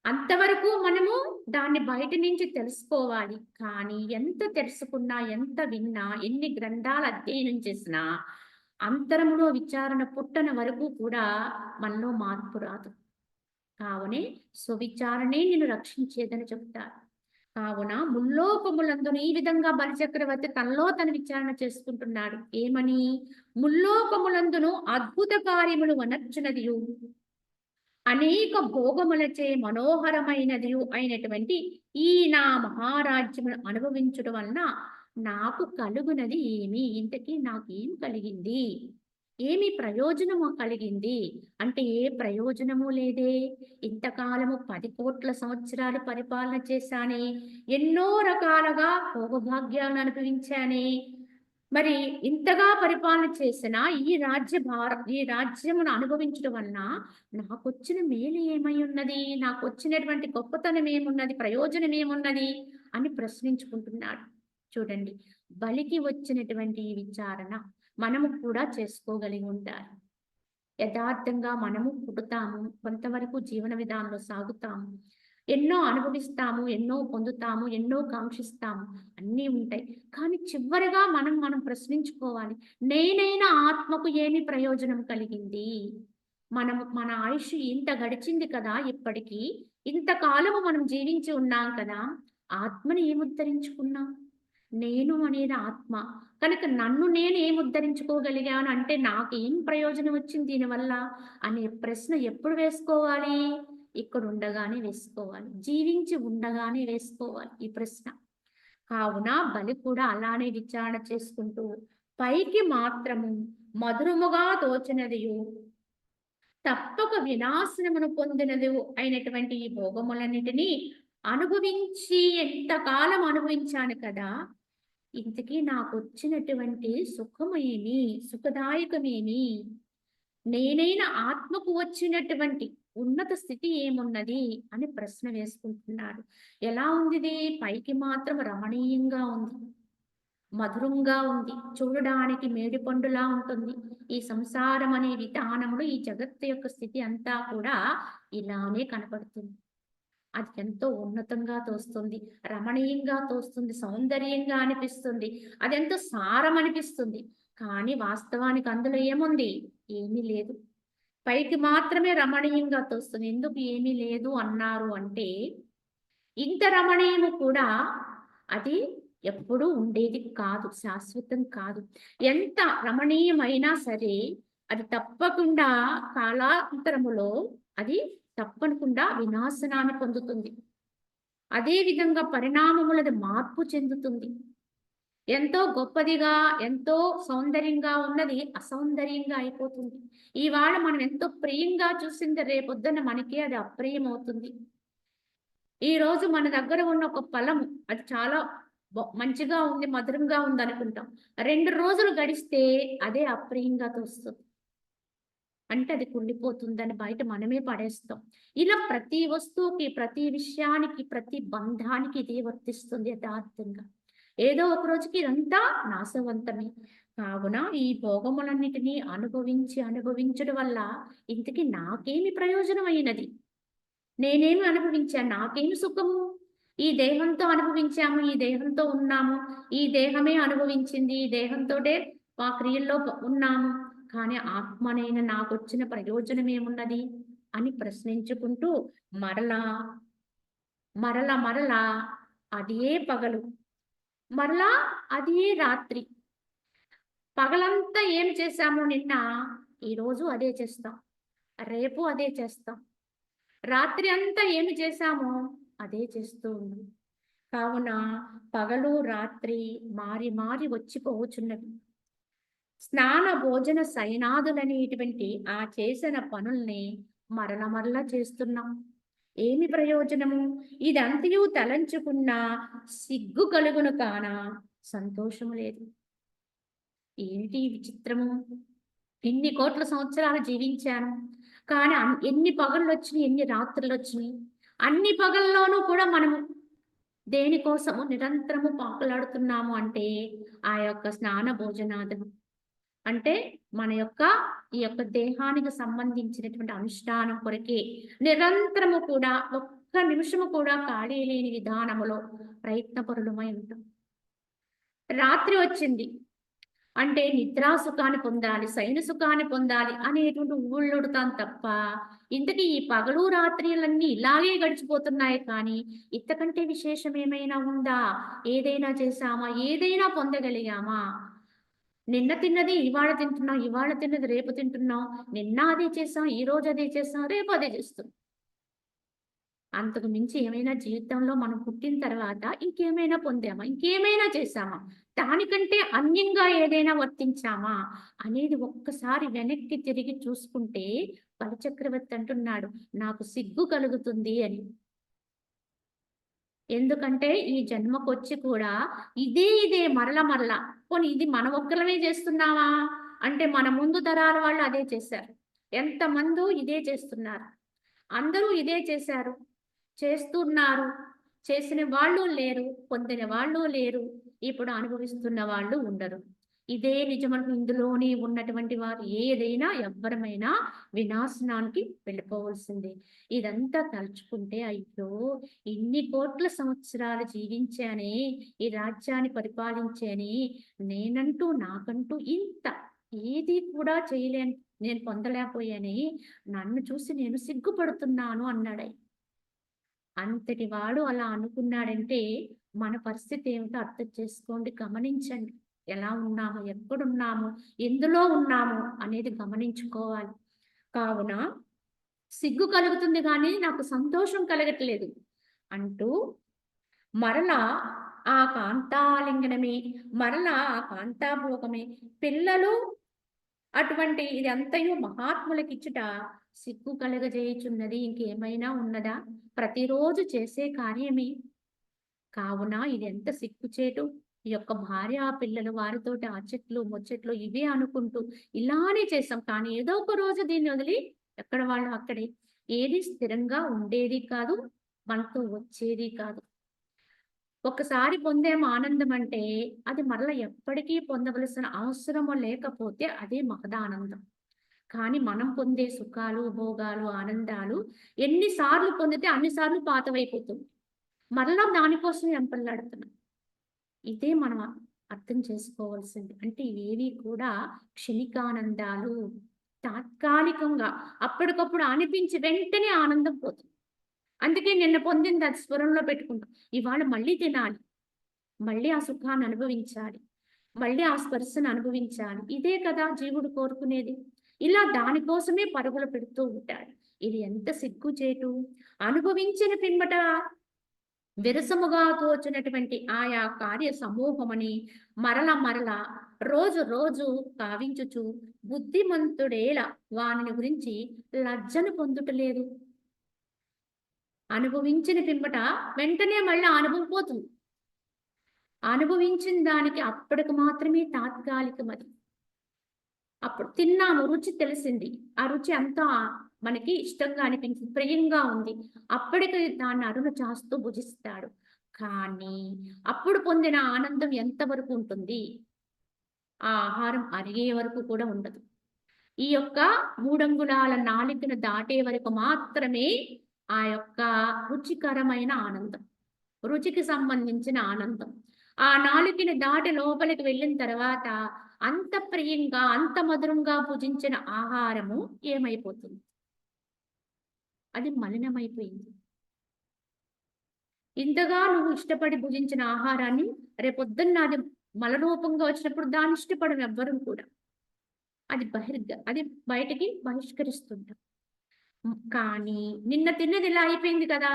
అంతవరకు మనము దాన్ని బయట నుంచి తెలుసుకోవాలి. కానీ ఎంత తెలుసుకున్నా, ఎంత విన్నా, ఎన్ని గ్రంథాలు అధ్యయనం చేసినా అంతరములో విచారణ పుట్టన వరకు కూడా మనలో మార్పు రాదు. కావునే స్వవిచారణే నిన్ను రక్షించేదని చెప్తారు. కావున ముల్లోకములందును ఈ విధంగా బలిచక్రవర్తి తనలో తన విచారణ చేసుకుంటున్నాడు. ఏమని, ముల్లోకములందును అద్భుత కార్యములు వనర్చునదియు అనేక భోగములచే మనోహరమైనది అయినటువంటి ఈ నా మహారాజ్యమును అనుభవించడం వలన నాకు కలుగునది ఏమి, ఇంతకీ నాకేం కలిగింది, ఏమి ప్రయోజనము కలిగింది అంటే ఏ ప్రయోజనము లేదే. ఇంతకాలము 10 కోట్ల సంవత్సరాలు పరిపాలన చేశానే, ఎన్నో రకాలుగా భోగభాగ్యాలను అనుభవించానే, మరి ఇంతగా పరిపాలన చేసిన ఈ రాజ్యమును అనుభవించడం వలన నాకొచ్చిన మేలు ఏమై ఉన్నది? నాకొచ్చినటువంటి గొప్పతనం ఏమున్నది? ప్రయోజనం ఏమున్నది? అని ప్రశ్నించుకుంటున్నాడు. చూడండి, బలికి వచ్చినటువంటి ఈ విచారణ మనము కూడా చేసుకోగలిగి ఉండాలి. యథార్థంగా మనము పుడతాము, కొంతవరకు జీవన విధానంలో సాగుతాము. ఎన్నో అనుభవిస్తాము, ఎన్నో పొందుతాము, ఎన్నో కాంక్షిస్తాము. అన్నీ ఉంటాయి. కానీ చివరగా మనం ప్రశ్నించుకోవాలి. నేనైనా ఆత్మకు ఏమి ప్రయోజనం కలిగింది? మన ఆయుష్ ఇంత గడిచింది కదా ఇప్పటికి. ఇంతకాలము మనం జీవించి ఉన్నాం కదా! ఆత్మని ఏముద్ధరించుకున్నాం? నేను అనేది ఆత్మ. కనుక నన్ను నేను ఏం ఉద్ధరించుకోగలిగాను అంటే నాకేం ప్రయోజనం వచ్చింది దీనివల్ల అనే ప్రశ్న ఎప్పుడు వేసుకోవాలి? ఇక్కడ ఉండగానే వేసుకోవాలి. జీవించి ఉండగానే వేసుకోవాలి ఈ ప్రశ్న. కావున బలి కూడా అలానే విచారణ చేసుకుంటూ పైకి మాత్రము మధురముగా తోచినదియు తప్పక వినాశనమును పొందినది అయినటువంటి ఈ భోగములన్నిటినీ అనుభవించి ఎంతకాలం అనుభవించాను కదా! ఇంతకీ నాకొచ్చినటువంటి సుఖమేమి? సుఖదాయకమేమి? నేనైన ఆత్మకు వచ్చినటువంటి ఉన్నత స్థితి ఏమున్నది? అని ప్రశ్న వేసుకుంటున్నాడు. ఎలా ఉందిది? పైకి మాత్రం రమణీయంగా ఉంది. మధురంగా ఉంది. చూడడానికి మేడిపండులా ఉంటుంది. ఈ సంసారం అనే విధానములో ఈ జగత్తు యొక్క స్థితి అంతా కూడా ఇలానే కనపడుతుంది. అది ఎంతో ఉన్నతంగా తోస్తుంది. రమణీయంగా తోస్తుంది. సౌందర్యంగా అనిపిస్తుంది. అదెంతో సారం అనిపిస్తుంది. కానీ వాస్తవానికి అందులో ఏముంది? ఏమీ లేదు. పైకి మాత్రమే రమణీయంగా తోస్తుంది. ఎందుకు ఏమీ లేదు అన్నారు అంటే, ఇంత రమణీయము కూడా అది ఎప్పుడూ ఉండేది కాదు. శాశ్వతం కాదు. ఎంత రమణీయమైనా సరే అది తప్పకుండా కాలాంతరములో అది తప్పకుండా వినాశనాన్ని పొందుతుంది. అదే విధంగా పరిణామములది మార్పు చెందుతుంది. ఎంతో గొప్పదిగా, ఎంతో సౌందర్యంగా ఉన్నది అసౌందర్యంగా అయిపోతుంది. ఇవాళ మనం ఎంతో ప్రియంగా చూసింది రేపొద్దున మనకి అది అప్రియమవుతుంది. ఈరోజు మన దగ్గర ఉన్న ఒక ఫలము అది చాలా మంచిగా ఉంది, మధురంగా ఉందనుకుంటాం. 2 రోజులు గడిస్తే అదే అప్రియంగా తోస్తుంది. అంటే అది కుళ్ళిపోతుందని బయట మనమే పడేస్తాం. ఇలా ప్రతి వస్తువుకి, ప్రతి విషయానికి, ప్రతి బంధానికి ఇదే వర్తిస్తుంది యథార్థంగా. ఏదో ఒక రోజుకి ఇదంతా నాశవంతమే. కావున ఈ భోగములన్నిటినీ అనుభవించడం వల్ల ఇంతకీ నాకేమి ప్రయోజనమైనది? నేనేమి అనుభవించాను? నాకేమి సుఖము? ఈ దేహంతో అనుభవించాము, ఈ దేహంతో ఉన్నాము, ఈ దేహమే అనుభవించింది, ఈ దేహంతోటే మా క్రియల్లో ఉన్నాము. కానీ ఆత్మనైన నాకొచ్చిన ప్రయోజనం ఏమున్నది? అని ప్రశ్నించుకుంటూ మరలా, మరలా అదే పగలు, మరలా అదే రాత్రి. పగలంతా ఏం చేశాము నిన్న, ఈరోజు అదే చేస్తాం. రేపు అదే చేస్తాం. రాత్రి అంతా ఏమి చేశామో అదే చేస్తూ ఉన్నాం. కావున పగలు రాత్రి మారి మారి వచ్చిపోవచ్చున్నవి. స్నాన భోజన శయనాదులనేటువంటి ఆ చేసిన పనుల్ని మరల చేస్తున్నాం. ఏమి ప్రయోజనము? ఇదంతయు తలంచుకున్నా సిగ్గు కలుగును కాన సంతోషము లేదు. ఏంటి విచిత్రము? ఎన్ని కోట్ల సంవత్సరాలు జీవించాను. కానీ ఎన్ని పగళ్ళొచ్చినాయి, ఎన్ని రాత్రులొచ్చినాయి. అన్ని పగల్లోనూ కూడా మనము దేనికోసము నిరంతరము పాకులాడుతున్నాము అంటే, ఆ యొక్క స్నాన భోజనాదులు. అంటే మన యొక్క ఈ యొక్క దేహానికి సంబంధించినటువంటి అనుష్ఠానం కొరకే నిరంతరము కూడా ఒక్క నిమిషము కూడా ఖాళీ లేని విధానములో ప్రయత్నపరులమై ఉంటాం. రాత్రి వచ్చింది అంటే నిద్రా సుఖాన్ని పొందాలి, శయన సుఖాన్ని పొందాలి అనేటువంటి ఊళ్ళుడతాం తప్ప, ఇంతకీ ఈ పగలు రాత్రులన్నీ ఇలాగే గడిచిపోతున్నాయి కానీ, ఇంతకంటే విశేషం ఏమైనా ఉందా? ఏదైనా చేశామా? ఏదైనా పొందగలిగామా? నిన్న తిన్నది ఇవాళ తింటున్నాం, ఇవాళ తిన్నది రేపు తింటున్నాం. నిన్న అదే చేసాం, ఈరోజు అదే చేసాం, రేపు అదే చేస్తున్నాం. అంతకు మించి ఏమైనా జీవితంలో మనం పుట్టిన తర్వాత ఇంకేమైనా పొందామా? ఇంకేమైనా చేశామా? దానికంటే అన్యంగా ఏదైనా వర్తించామా? అనేది ఒక్కసారి వెనక్కి తిరిగి చూసుకుంటే బలిచక్రవర్తి అంటున్నాడు, నాకు సిగ్గు కలుగుతుంది అని. ఎందుకంటే ఈ జన్మకొచ్చి కూడా ఇదే మరల పోనీ ఇది మన ఒక్కరమే చేస్తున్నావా అంటే మన ముందు తరాల వాళ్ళు అదే చేశారు. ఎంతమందో ఇదే చేస్తున్నారు. అందరూ ఇదే చేశారు. చేస్తున్నారు. చేసిన వాళ్ళు లేరు. పొందిన వాళ్ళు లేరు. ఇప్పుడు అనుభవిస్తున్న వాళ్ళు ఉండరు. ఇదే నిజమని ఇందులోనే ఉన్నటువంటి వారు ఏదైనా ఎవ్వరమైనా వినాశనానికి వెళ్ళిపోవలసిందే. ఇదంతా తలుచుకుంటే అయ్యో! ఇన్ని కోట్ల సంవత్సరాలు జీవించానే, ఈ రాజ్యాన్ని పరిపాలించానే, నేనంటూ నాకంటూ ఇంత ఏది కూడా చేయలేను నేను పొందలేకపోయానే, నన్ను చూసి నేను సిగ్గుపడుతున్నాను అన్నాడాయన. అంతటి వాడు అలా అనుకున్నాడంటే, మన పరిస్థితి ఏమిటో అర్థం చేసుకోండి, గమనించండి. ఎలా ఉన్నాము, ఎక్కడున్నాము, ఎందులో ఉన్నాము అనేది గమనించుకోవాలి. కావున సిగ్గు కలుగుతుంది గానీ, నాకు సంతోషం కలగట్లేదు అంటూ మరలా ఆ కాంతాలింగనమే, మరలా ఆ కాంతాభోగమే, పిల్లలు అటువంటి ఇదంతయు మహాత్ములకిచ్చుట సిగ్గు కలగజేయుచున్నది ఇంకేమైనా ఉన్నదా? ప్రతిరోజు చేసే కార్యమే. కావున ఇది ఎంత సిగ్గుచేటు. ఈ యొక్క భార్య పిల్లలు వారితోటి ఆ చెట్లు, ముచ్చట్లు ఇవే అనుకుంటూ ఇలానే చేసాం. కానీ ఏదో ఒక రోజు దీన్ని వదిలి ఎక్కడ వాళ్ళు అక్కడే. ఏది స్థిరంగా ఉండేది కాదు. మనతో వచ్చేది కాదు. ఒకసారి పొందేం ఆనందం అంటే అది మరల ఎప్పటికీ పొందవలసిన అవసరము లేకపోతే అదే మహదానందం. కానీ మనం పొందే సుఖాలు, భోగాలు, ఆనందాలు ఎన్ని సార్లు పొందితే అన్ని సార్లు పాతవైపోతుంది. మరలా దానికోసం వెంపర్లాడుతున్నాం. ఇదే మనం అర్థం చేసుకోవాల్సింది. అంటే ఇవేవి కూడా క్షణికానందాలు. తాత్కాలికంగా అప్పటికప్పుడు అనిపించి వెంటనే ఆనందం పోతుంది. అందుకే నిన్న పొందింది అది స్ఫురణలో పెట్టుకుంటాం. ఇవాళ మళ్ళీ తినాలి. మళ్ళీ ఆ సుఖాన్ని అనుభవించాలి. మళ్ళీ ఆ స్పర్శను అనుభవించాలి. ఇదే కదా జీవుడు కోరుకునేది. ఇలా దానికోసమే పరుగులు పెడుతూ ఉంటాడు. ఇది ఎంత సిగ్గుచేటు. అనుభవించిన పిమ్మట విరసముగా తోచినటువంటి ఆయా కార్య సమూహమని మరల రోజు రోజు కావించుచు బుద్ధిమంతుడేల వానిని గురించి లజ్జను పొందుటలేదు. అనుభవించిన పిమ్మట వెంటనే మళ్ళీ అనుభవం పోతుంది. అనుభవించిన దానికి అప్పటికి మాత్రమే తాత్కాలికమది. అప్పుడు తిన్నాము, రుచి తెలిసింది. ఆ రుచి అంతా మనకి ఇష్టంగా అనిపించింది, ప్రియంగా ఉంది. అప్పటికి దాన్ని అరుణ చాస్తూ భుజిస్తాడు. కానీ అప్పుడు పొందిన ఆనందం ఎంతవరకు ఉంటుంది? ఆ ఆహారం అరిగే వరకు కూడా ఉండదు. ఈ యొక్క 3 అంగుళాల నాలుకను దాటే వరకు మాత్రమే ఆ యొక్క రుచికరమైన ఆనందం. రుచికి సంబంధించిన ఆనందం. ఆ నాలుకని దాటి లోపలికి వెళ్ళిన తర్వాత అంత ప్రియంగా, అంత మధురంగా భుజించిన ఆహారము ఏమైపోతుంది? అది మలినమైపోయింది. ఇంతగా నువ్వు ఇష్టపడి భుజించిన ఆహారాన్ని రేపొద్దున్న అది మలరూపంగా వచ్చినప్పుడు దాన్ని ఇష్టపడం ఎవ్వరం కూడా. అది బయటికి బహిష్కరిస్తుంటాం. కానీ నిన్న తిన్నది ఇలా అయిపోయింది కదా!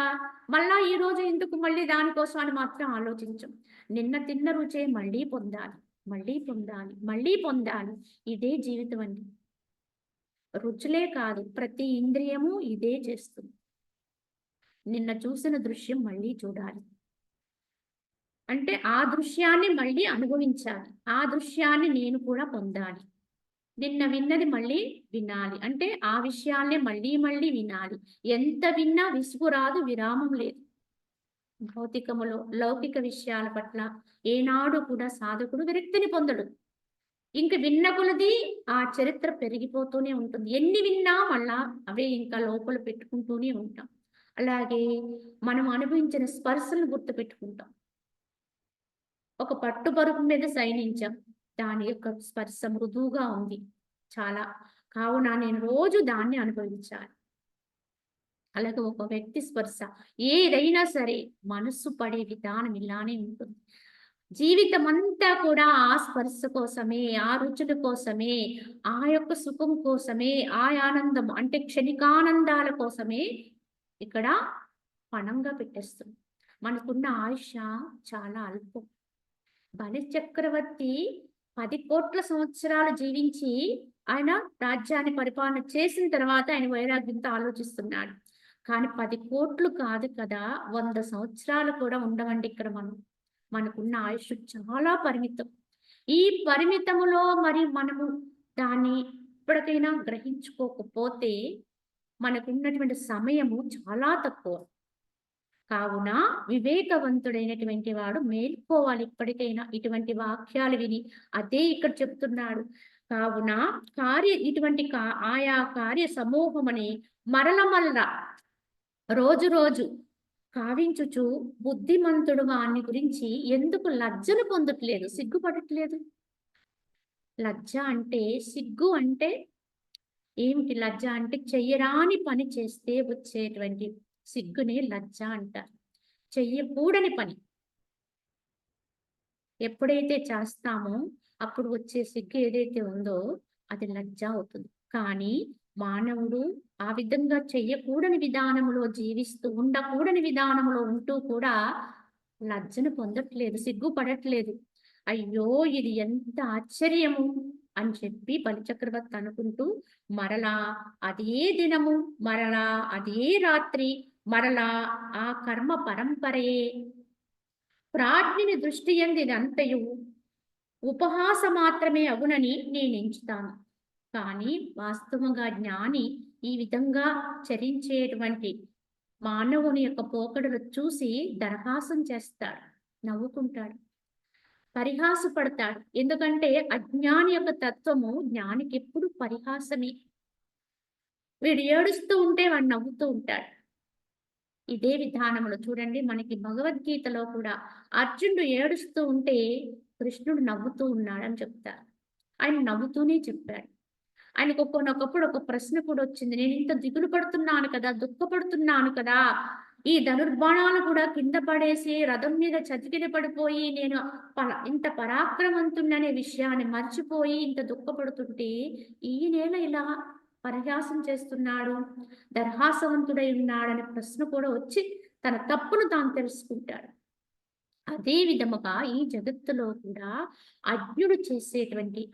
మళ్ళా ఈరోజు ఎందుకు మళ్ళీ దానికోసం అని మాత్రం ఆలోచించం. నిన్న తిన్న రుచే మళ్ళీ పొందాలి. మళ్ళీ పొందాలి. మళ్ళీ పొందాలి. ఇదే జీవితం అండి. రుచులే కాదు, ప్రతి ఇంద్రియము ఇదే చేస్తుంది. నిన్న చూసిన దృశ్యం మళ్ళీ చూడాలి. అంటే ఆ దృశ్యాన్ని మళ్ళీ అనుభవించాలి. ఆ దృశ్యాన్ని నేను కూడా పొందాలి. నిన్న విన్నది మళ్ళీ వినాలి. అంటే ఆ విషయాల్నే మళ్ళీ మళ్ళీ వినాలి. ఎంత విన్నా విసుగు రాదు, విరామం లేదు. భౌతికములో లౌకిక విషయాల పట్ల ఏనాడు కూడా సాధకుడు విరక్తిని పొందడు. ఇంక విన్న కొలది ఆ చరిత్ర పెరిగిపోతూనే ఉంటుంది. ఎన్ని విన్నా మళ్ళా అవే ఇంకా లోపల పెట్టుకుంటూనే ఉంటాం. అలాగే మనం అనుభవించిన స్పర్శలను గుర్తుపెట్టుకుంటాం. ఒక పట్టు పరుపు మీద శయనించాం. దాని యొక్క స్పర్శ మృదువుగా ఉంది చాలా. కావున నేను రోజు దాన్ని అనుభవించాలి. అలాగే ఒక వ్యక్తి స్పర్శ ఏదైనా సరే మనస్సు పడే విధానం ఇలానే ఉంటుంది. జీవితమంతా కూడా ఆ స్పర్శ కోసమే, ఆ రుచుల కోసమే, ఆ యొక్క సుఖం కోసమే, ఆ ఆనందం అంటే క్షణికానందాల కోసమే ఇక్కడ పణంగా పెట్టేస్తుంది. మనకున్న ఆయుష్య చాలా అల్పం. బలి చక్రవర్తి 10 కోట్ల సంవత్సరాలు జీవించి ఆయన రాజ్యాన్ని పరిపాలన చేసిన తర్వాత ఆయన వైరాగ్యంతో ఆలోచిస్తున్నాడు. కానీ 10 కోట్లు కాదు కదా! 100 సంవత్సరాలు కూడా ఉండమండి ఇక్కడ మనం. మనకున్న ఆయుష్ చాలా పరిమితం. ఈ పరిమితములో మరి మనము దాన్ని ఇప్పటికైనా గ్రహించుకోకపోతే మనకున్నటువంటి సమయము చాలా తక్కువ. కావున వివేకవంతుడైనటువంటి వాడు మేల్కోవాలి ఇప్పటికైనా ఇటువంటి వాక్యాలు విని. అదే ఇక్కడ చెప్తున్నాడు. కావున ఇటువంటి ఆయా కార్య సమూహమని మరల రోజు రోజు కావించుచు బుద్ధిమంతుడు వాని గురించి ఎందుకు లజ్జను పొందట్లేదు, సిగ్గుపడట్లేదు? లజ్జ అంటే, సిగ్గు అంటే ఏమిటి? లజ్జ అంటే చెయ్యరాని పని చేస్తే వచ్చేటువంటి సిగ్గునే లజ్జ అంటారు. చెయ్యకూడని పని ఎప్పుడైతే చేస్తామో అప్పుడు వచ్చే సిగ్గు ఏదైతే ఉందో అది లజ్జ అవుతుంది. కానీ మానవుడు ఆ విధంగా చెయ్యకూడని విధానంలో జీవిస్తూ, ఉండకూడని విధానంలో ఉంటూ కూడా లజ్జను పొందట్లేదు, సిగ్గుపడట్లేదు. అయ్యో! ఇది ఎంత ఆశ్చర్యము అని చెప్పి బలిచక్రవర్తి అనుకుంటూ మరలా అదే దినము, మరలా అదే రాత్రి, మరలా ఆ కర్మ పరంపరయే ప్రాజ్ఞని దృష్టి యందు ఇదంతయు ఉపహాస మాత్రమే అగునని నేనెంచుతాను. కానీ వాస్తవంగా జ్ఞాని ఈ విధంగా చరించేటువంటి మానవుని యొక్క పోకడలు చూసి దరహాసం చేస్తాడు, నవ్వుకుంటాడు, పరిహాసపడతాడు. ఎందుకంటే అజ్ఞాని యొక్క తత్వము జ్ఞానికి ఎప్పుడు పరిహాసమే. వీడు ఏడుస్తూ ఉంటే వాడు నవ్వుతూ ఉంటాడు. ఇదే విధానంలో చూడండి మనకి భగవద్గీతలో కూడా అర్జునుడు ఏడుస్తూ ఉంటే కృష్ణుడు నవ్వుతూ ఉన్నాడని చెప్తారు. ఆయన నవ్వుతూనే చెప్పాడు. ఆయనకు ఒక్కొక్కప్పుడు ఒక ప్రశ్న కూడా వచ్చింది. నేను ఇంత దిగులు పడుతున్నాను కదా, దుఃఖపడుతున్నాను కదా, ఈ ధనుర్బాణాలు కూడా కింద పడేసి రథం మీద చతికిల పడిపోయి నేను ఇంత పరాక్రమంతుడనే విషయాన్ని మర్చిపోయి ఇంత దుఃఖపడుతుంటే ఈయనేల ఇలా పరిహాసం చేస్తున్నాడు, దర్హాసవంతుడై ఉన్నాడనే ప్రశ్న కూడా వచ్చి తన తప్పును తాను తెలుసుకుంటాడు. అదే విధముగా ఈ జగత్తులో కూడా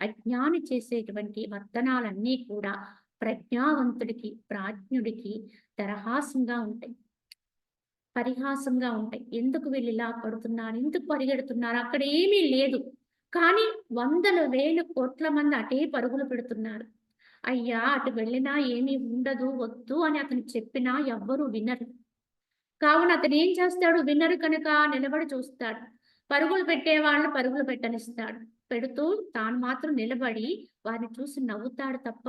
అజ్ఞాని చేసేటువంటి వర్తనాలన్నీ కూడా ప్రజ్ఞావంతుడికి, ప్రాజ్ఞుడికి దరహాసంగా ఉంటాయి, పరిహాసంగా ఉంటాయి. ఎందుకు వీళ్ళు ఇలా పడుతున్నారు, ఎందుకు పరిగెడుతున్నారు, అక్కడ ఏమీ లేదు. కానీ వందల వేల కోట్ల మంది అటే పరుగులు పెడుతున్నారు. అయ్యా అటు వెళ్ళినా ఏమీ ఉండదు, వద్దు అని అతను చెప్పినా ఎవ్వరూ వినరు. కావున అతను ఏం చేస్తాడు? వినరు కనుక నిలబడి చూస్తాడు. పరుగులు పెట్టేవాళ్ళని పరుగులు పెట్టనిస్తాడు. పెడుతూ తాను మాత్రం నిలబడి వారిని చూసి నవ్వుతాడు తప్ప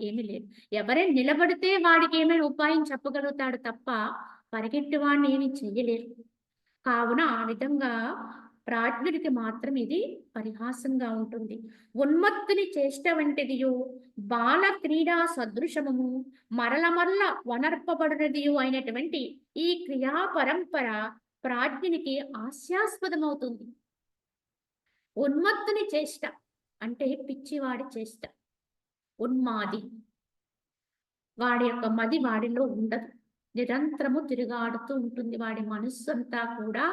ఏమీ లేదు. ఎవరైనా నిలబడితే వాడికి ఏమైనా ఉపాయం చెప్పగలుగుతాడు తప్ప పరిగెట్టి వాడిని ఏమీ చెయ్యలేరు. కావున ఆ విధంగా ప్రాజ్ఞుడికి మాత్రం ఇది పరిహాసంగా ఉంటుంది. ఉన్మత్తుని చేష్ట వంటిదియు బాల క్రీడా సదృశము మరల వనర్పబడినదియు అయినటువంటి ఈ క్రియా పరంపర ప్రాజ్ఞునికి హాస్యాస్పదమవుతుంది. ఉన్మత్తుని చేష్ట అంటే పిచ్చివాడి చేష్ట, ఉన్మాది. వాడి యొక్క మది వాడిలో ఉండదు, నిరంతరము తిరుగాడుతూ ఉంటుంది. వాడి మనస్సు అంతా కూడా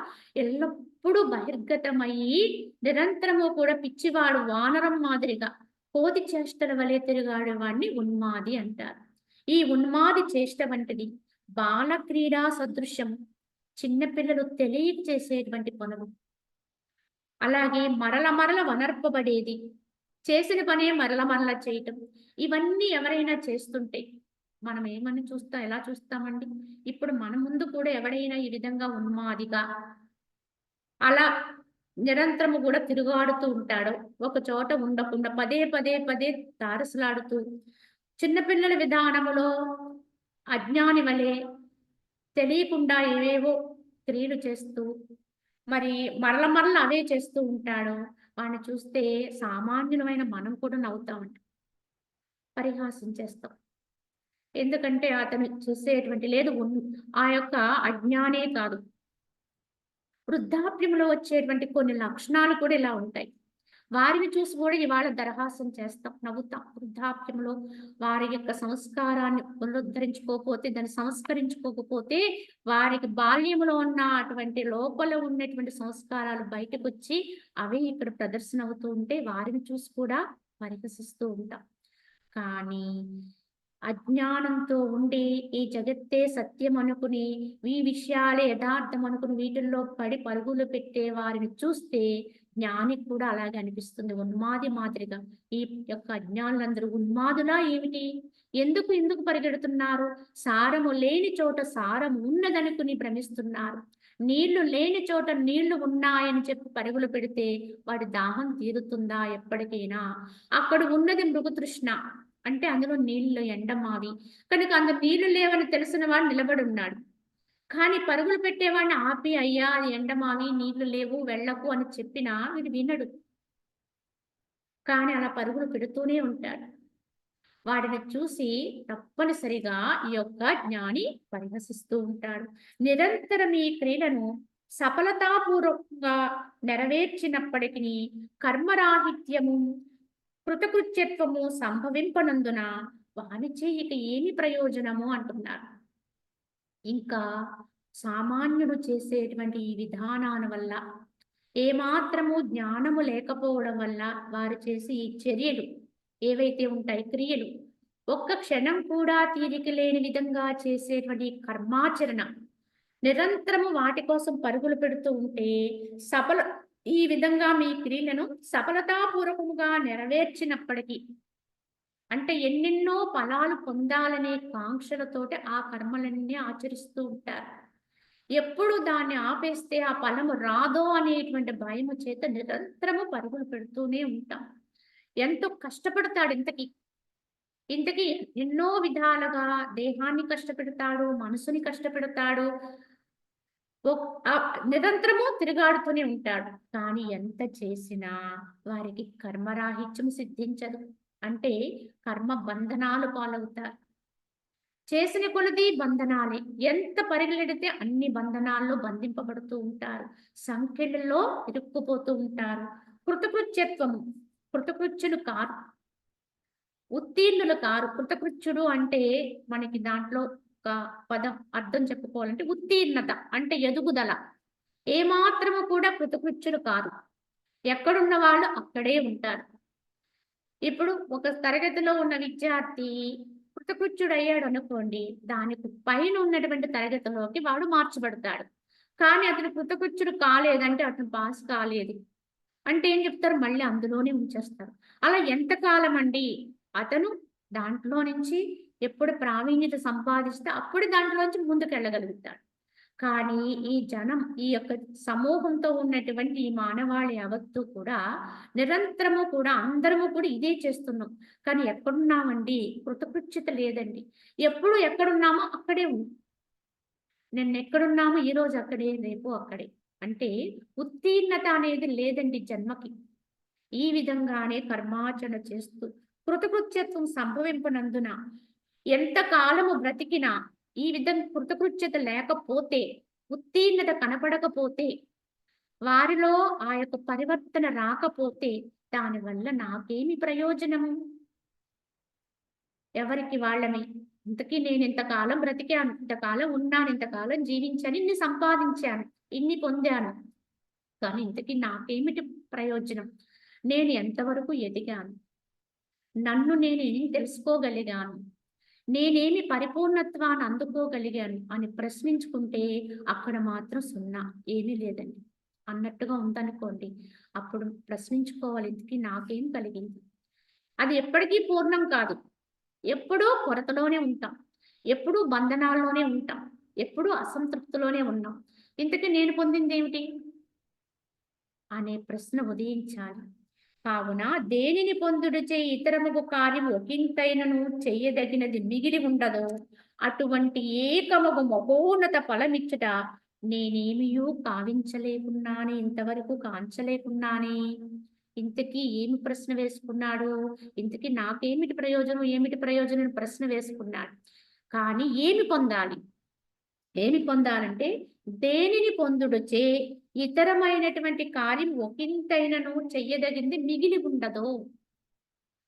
ఎల్లప్పుడూ బహిర్గతమయ్యి నిరంతరము కూడా పిచ్చివాడు వానరం మాదిరిగా కోతి చేష్టల వలె తిరుగాడే వాడిని ఉన్మాది అంటారు. ఈ ఉన్మాది చేష్ట వంటిది బాల క్రీడా సదృశ్యం, చిన్నపిల్లలు తెలియక చేసేటువంటి పనులు. అలాగే మరల వనర్పబడేది, చేసిన పనే మరల చేయటం. ఇవన్నీ ఎవరైనా చేస్తుంటే మనం ఏమని ఎలా చూస్తామండి? ఇప్పుడు మన ముందు కూడా ఎవడైనా ఈ విధంగా ఉన్మాదిగా అలా నిరంతరము కూడా తిరుగాడుతూ ఉంటాడు, ఒక చోట ఉండకుండా పదే తారసలాడుతూ చిన్నపిల్లల విధానములో అజ్ఞాని వలె తెలియకుండా ఏవేవో క్రియలు చేస్తూ మరి మరల అవే చేస్తూ ఉంటాడు. వాడిని చూస్తే సామాన్యులమైన మనం కూడా నవ్వుతామంట, పరిహాసం చేస్తాం. ఎందుకంటే అతను చేసేటువంటి లేదు ఆ యొక్క అజ్ఞానే కాదు, వృద్ధాప్యంలో వచ్చేటువంటి కొన్ని లక్షణాలు కూడా ఇలా ఉంటాయి. వారిని చూసి కూడా ఇవాళ దరహాసం చేస్తాం, నవ్వుతాం. వృద్ధాప్యంలో వారి యొక్క సంస్కారాన్ని పునరుద్ధరించుకోకపోతే, దాన్ని సంస్కరించుకోకపోతే వారికి బాల్యంలో ఉన్న అటువంటి లోపల ఉన్నటువంటి సంస్కారాలు బయటకు వచ్చి అవే ఇక్కడ ప్రదర్శన అవుతూ ఉంటే వారిని చూసి కూడా పరిహసిస్తూ ఉంటాం. కానీ అజ్ఞానంతో ఉండి ఈ జగత్తే సత్యం అనుకుని ఈ విషయాలే యథార్థం అనుకుని వీటిల్లో పడి పరుగులు పెట్టే వారిని చూస్తే జ్ఞానికి కూడా అలాగే అనిపిస్తుంది, ఉన్మాది మాదిరిగా. ఈ యొక్క అజ్ఞానులందరూ ఉన్మాదులా ఏమిటి, ఎందుకు ఎందుకు పరిగెడుతున్నారు, సారము లేని చోట సారం ఉన్నదనుకుని భ్రమిస్తున్నారు, నీళ్లు లేని చోట నీళ్లు ఉన్నాయని చెప్పి పరుగులు పెడితే వాడి దాహం తీరుతుందా ఎప్పటికైనా? అక్కడ ఉన్నది మృగతృష్ణ, అంటే అందులో నీళ్లు ఎండమావి కనుక అందులో నీళ్లు లేవని తెలిసిన వాడు నిలబడి ఉన్నాడు. కానీ పరుగులు పెట్టేవాడిని ఆపి, అయ్యా అది ఎండమావి నీళ్లు లేవు వెళ్ళకు అని చెప్పినా వీడు వినడు. కానీ అలా పరుగులు పెడుతూనే ఉంటాడు. వాడిని చూసి తప్పనిసరిగా ఈ యొక్క జ్ఞాని పరిహసిస్తూ ఉంటాడు. నిరంతరం ఈ క్రియలను సఫలతాపూర్వకంగా నెరవేర్చినప్పటికీ కర్మరాహిత్యము కృతకృత్యత్వము సంభవింపనందున వానిచే ఇక ఏమి ప్రయోజనము అంటున్నారు. ఇంకా సామాన్యుడు చేసేటువంటి ఈ విధానాల వల్ల ఏమాత్రము జ్ఞానము లేకపోవడం వల్ల వారు చేసే ఈ చర్యలు ఏవైతే ఉంటాయి క్రియలు, ఒక్క క్షణం కూడా తీరిక లేని విధంగా చేసేటువంటి కర్మాచరణ, నిరంతరము వాటి కోసం పరుగులు పెడుతూ ఉంటే ఈ విధంగా మీ క్రియలను సఫలతాపూర్వకముగా నెరవేర్చినప్పటికీ, అంటే ఎన్నెన్నో ఫలాలు పొందాలనే కాంక్షలతోటి ఆ కర్మలన్నీ ఆచరిస్తూ ఉంటారు. ఎప్పుడు దాన్ని ఆపేస్తే ఆ ఫలము రాదో అనేటువంటి భయము చేత నిరంతరము పరుగులు పెడుతూనే ఉంటాం. ఎంతో కష్టపడతాడు ఇంతకీ ఇంతకీ ఎన్నో విధాలుగా దేహాన్ని కష్టపెడతాడు, మనసుని కష్టపెడతాడు, నిరంతరము తిరుగాడుతూనే ఉంటాడు. కానీ ఎంత చేసినా వారికి కర్మరాహిత్యం సిద్ధించదు. అంటే కర్మ బంధనాలు పాలవుతారు. చేసిన కొలది బంధనాలే, ఎంత పరిగెడితే అన్ని బంధనాల్లో బంధింపబడుతూ ఉంటారు, సంఖ్యలలో ఇరుక్కుపోతూ ఉంటారు. కృతకృత్యత్వము, కృతకృత్యులు కారు, ఉత్తీర్ణులు కారు. కృతకృత్యుడు అంటే మనకి దాంట్లో ఒక పదం అర్థం చెప్పుకోవాలంటే ఉత్తీర్ణత అంటే ఎదుగుదల. ఏమాత్రము కూడా కృతకృత్యులు కాదు, ఎక్కడున్న వాళ్ళు అక్కడే ఉంటారు. ఇప్పుడు ఒక తరగతిలో ఉన్న విద్యార్థి కృతకృత్యుడు అయ్యాడు అనుకోండి, దానికి పైన ఉన్నటువంటి తరగతిలోకి వాడు మార్చబడతాడు. కానీ అతను కృతకృత్యుడు కాలేదంటే అతను పాస్ కాలేదు అంటే ఏం చెప్తారు, మళ్ళీ అందులోనే ఉంచేస్తారు. అలా ఎంతకాలం అండి? అతను దాంట్లో నుంచి ఎప్పుడు ప్రావీణ్యత సంపాదిస్తే అప్పుడు దాంట్లోంచి ముందుకెళ్ళగలుగుతాడు. కానీ ఈ జనం ఈ యొక్క సమూహంతో ఉన్నటువంటి ఈ మానవాళి యావత్తు కూడా నిరంతరము కూడా అందరము కూడా ఇదే చేస్తున్నాం. కానీ ఎక్కడున్నామండి? కృతకృత్యత లేదండి. ఎప్పుడు ఎక్కడున్నామో అక్కడే నిన్నెక్కడున్నామో ఈరోజు అక్కడే, రేపు అక్కడే. అంటే ఉత్తీర్ణత అనేది లేదండి జన్మకి. ఈ విధంగానే కర్మాచరణ చేస్తూ కృతకృత్యత్వం సంభవింపనందున ఎంత కాలము బ్రతికినా ఈ విధంగా కృతకృత్యత లేకపోతే, ఉత్తీర్ణత కనపడకపోతే, వారిలో ఆ యొక్క పరివర్తన రాకపోతే దానివల్ల నాకేమి ప్రయోజనము? ఎవరికి వాళ్ళమే. ఇంతకీ నేను ఇంతకాలం బ్రతికాను, ఇంతకాలం ఉన్నాను, ఇంతకాలం జీవించాను, ఇన్ని సంపాదించాను, ఇన్ని పొందాను, కానీ ఇంతకీ నాకేమిటి ప్రయోజనం? నేను ఎంతవరకు ఎదిగాను, నన్ను నేను ఏం తెలుసుకోగలిగాను, నేనేమి పరిపూర్ణత్వాన్ని అందుకోగలిగాను అని ప్రశ్నించుకుంటే అక్కడ మాత్రం సున్నా, ఏమీ లేదండి అన్నట్టుగా ఉందనుకోండి. అప్పుడు ప్రశ్నించుకోవాలి, ఇంతకీ నాకేం కలిగింది? అది ఎప్పటికీ పూర్ణం కాదు, ఎప్పుడూ కొరతలోనే ఉంటాం, ఎప్పుడూ బంధనాల్లోనే ఉంటాం, ఎప్పుడూ అసంతృప్తిలోనే ఉన్నాం. ఇంతకీ నేను పొందింది ఏమిటి అనే ప్రశ్న ఉదయించాలి. కావున దేనిని పొందుడుచే ఇతరముగు కార్యము ఒకంతైనను చెయ్యదగినది మిగిలి ఉండదో అటువంటి ఏకముగు మహోన్నత ఫలమిచ్చుట నేనేమియూ కావించలేకున్నానే, ఇంతవరకు కాంచలేకున్నానే. ఇంతకీ ఏమి ప్రశ్న వేసుకున్నాడు? ఇంతకీ నాకేమిటి ప్రయోజనం, ఏమిటి ప్రయోజనం ప్రశ్న వేసుకున్నాడు. కానీ ఏమి పొందాలి? ఏమి పొందాలంటే దేనిని పొందుడుచే ఇతరమైనటువంటి కార్యం ఒకంతైనను చెయ్యదగింది మిగిలి ఉండదు.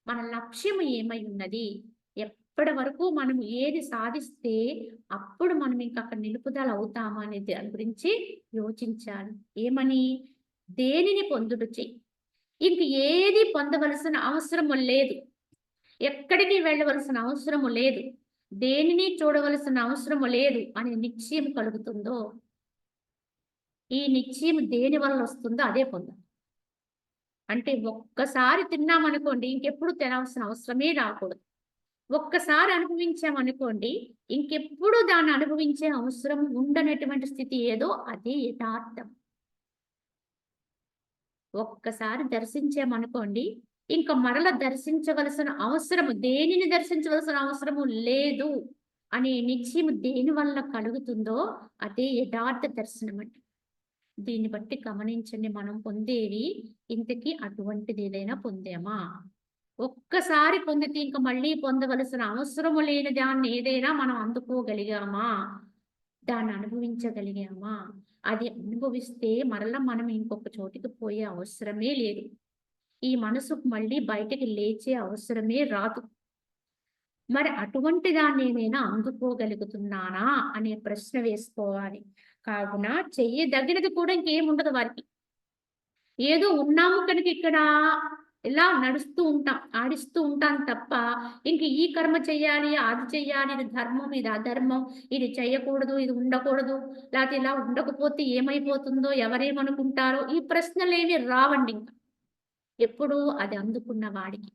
మన లక్ష్యం ఏమై ఉన్నది, ఎప్పటి వరకు మనం ఏది సాధిస్తే అప్పుడు మనం ఇంకా అక్కడ నిలుపుదల అవుతామా అనే దాని గురించి యోచించాలి. ఏమని? దేనిని పొందుడుచే, ఇంక ఏది పొందవలసిన అవసరం లేదు. ఎక్కడికి వెళ్ళవలసిన అవసరము లేదు, దేనిని చూడవలసిన అవసరము లేదు అనే నిశ్చయం కలుగుతుందో, ఈ నిశ్చయం దేని వల్ల వస్తుందో అదే పొందాలి. అంటే ఒక్కసారి తిన్నామనుకోండి, ఇంకెప్పుడు తినాల్సిన అవసరమే రాకూడదు. ఒక్కసారి అనుభవించామనుకోండి, ఇంకెప్పుడు దాన్ని అనుభవించే అవసరం ఉండనటువంటి స్థితి ఏదో అదే యథార్థం. ఒక్కసారి దర్శించామనుకోండి, ఇంక మరల దర్శించవలసిన అవసరము, దేనిని దర్శించవలసిన అవసరము లేదు అనే నిశ్చయం దేని వల్ల కలుగుతుందో అదే యథార్థ దర్శనం అంటే. దీన్ని బట్టి గమనించండి, మనం పొందేవి ఇంతకీ అటువంటిది ఏదైనా పొందామా? ఒక్కసారి పొందితే ఇంక మళ్ళీ పొందవలసిన అవసరము లేని దాన్ని ఏదైనా మనం అందుకోగలిగామా? దాన్ని అనుభవించగలిగామా? అది అనుభవిస్తే మరల మనం ఇంకొక చోటికి పోయే అవసరమే లేదు. ఈ మనసు మళ్ళీ బయటికి లేచే అవసరమే రాదు. మరి అటువంటి దాన్ని ఏమైనా అందుకోగలుగుతున్నానా అనే ప్రశ్న వేసుకోవాలి. కావున చెయ్యదగినది కూడా ఇంకేముండదు వారికి. ఏదో ఉన్నాము కనుక ఇక్కడ ఇలా నడుస్తూ ఉంటాం, ఆడిస్తూ ఉంటాం తప్ప ఇంక ఈ కర్మ చెయ్యాలి, అది చెయ్యాలి, ఇది ధర్మం, ఇది అధర్మం, ఇది చెయ్యకూడదు, ఇది ఉండకూడదు, లేకపోతే ఇలా ఉండకపోతే ఏమైపోతుందో, ఎవరేమనుకుంటారో ఈ ప్రశ్నలేవి రావండి ఇంక. ఎప్పుడు అది అందుకున్న వాడికి.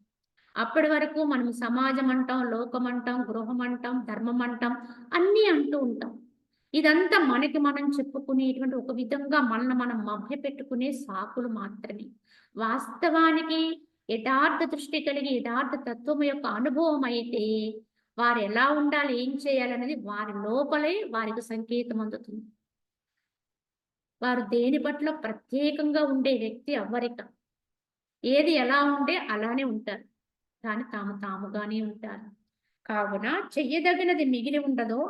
అప్పటి వరకు మనం సమాజం అంటాం, లోకం అంటాం, గృహం అంటాం, ధర్మం అంటాం, అన్నీ అంటూ ఉంటాం. ఇదంతా మనకి మనం చెప్పుకునేటువంటి ఒక విధంగా మనల్ని మనం మభ్యపెట్టుకునే సాకులు మాత్రమే. వాస్తవానికి యథార్థ దృష్టి కలిగి యథార్థ తత్వం యొక్క అనుభవం అయితే వారు ఎలా ఉండాలి, ఏం చేయాలనేది వారి లోపలే వారికి సంకేతం అందుతుంది. వారు దేని పట్ల ప్రత్యేకంగా ఉండే వ్యక్తి అవ్వరిక. ఏది ఎలా ఉంటే అలానే ఉంటారు. కానీ తాముగానే ఉంటారు. కావున చెయ్యదగినది మిగిలి ఉండదో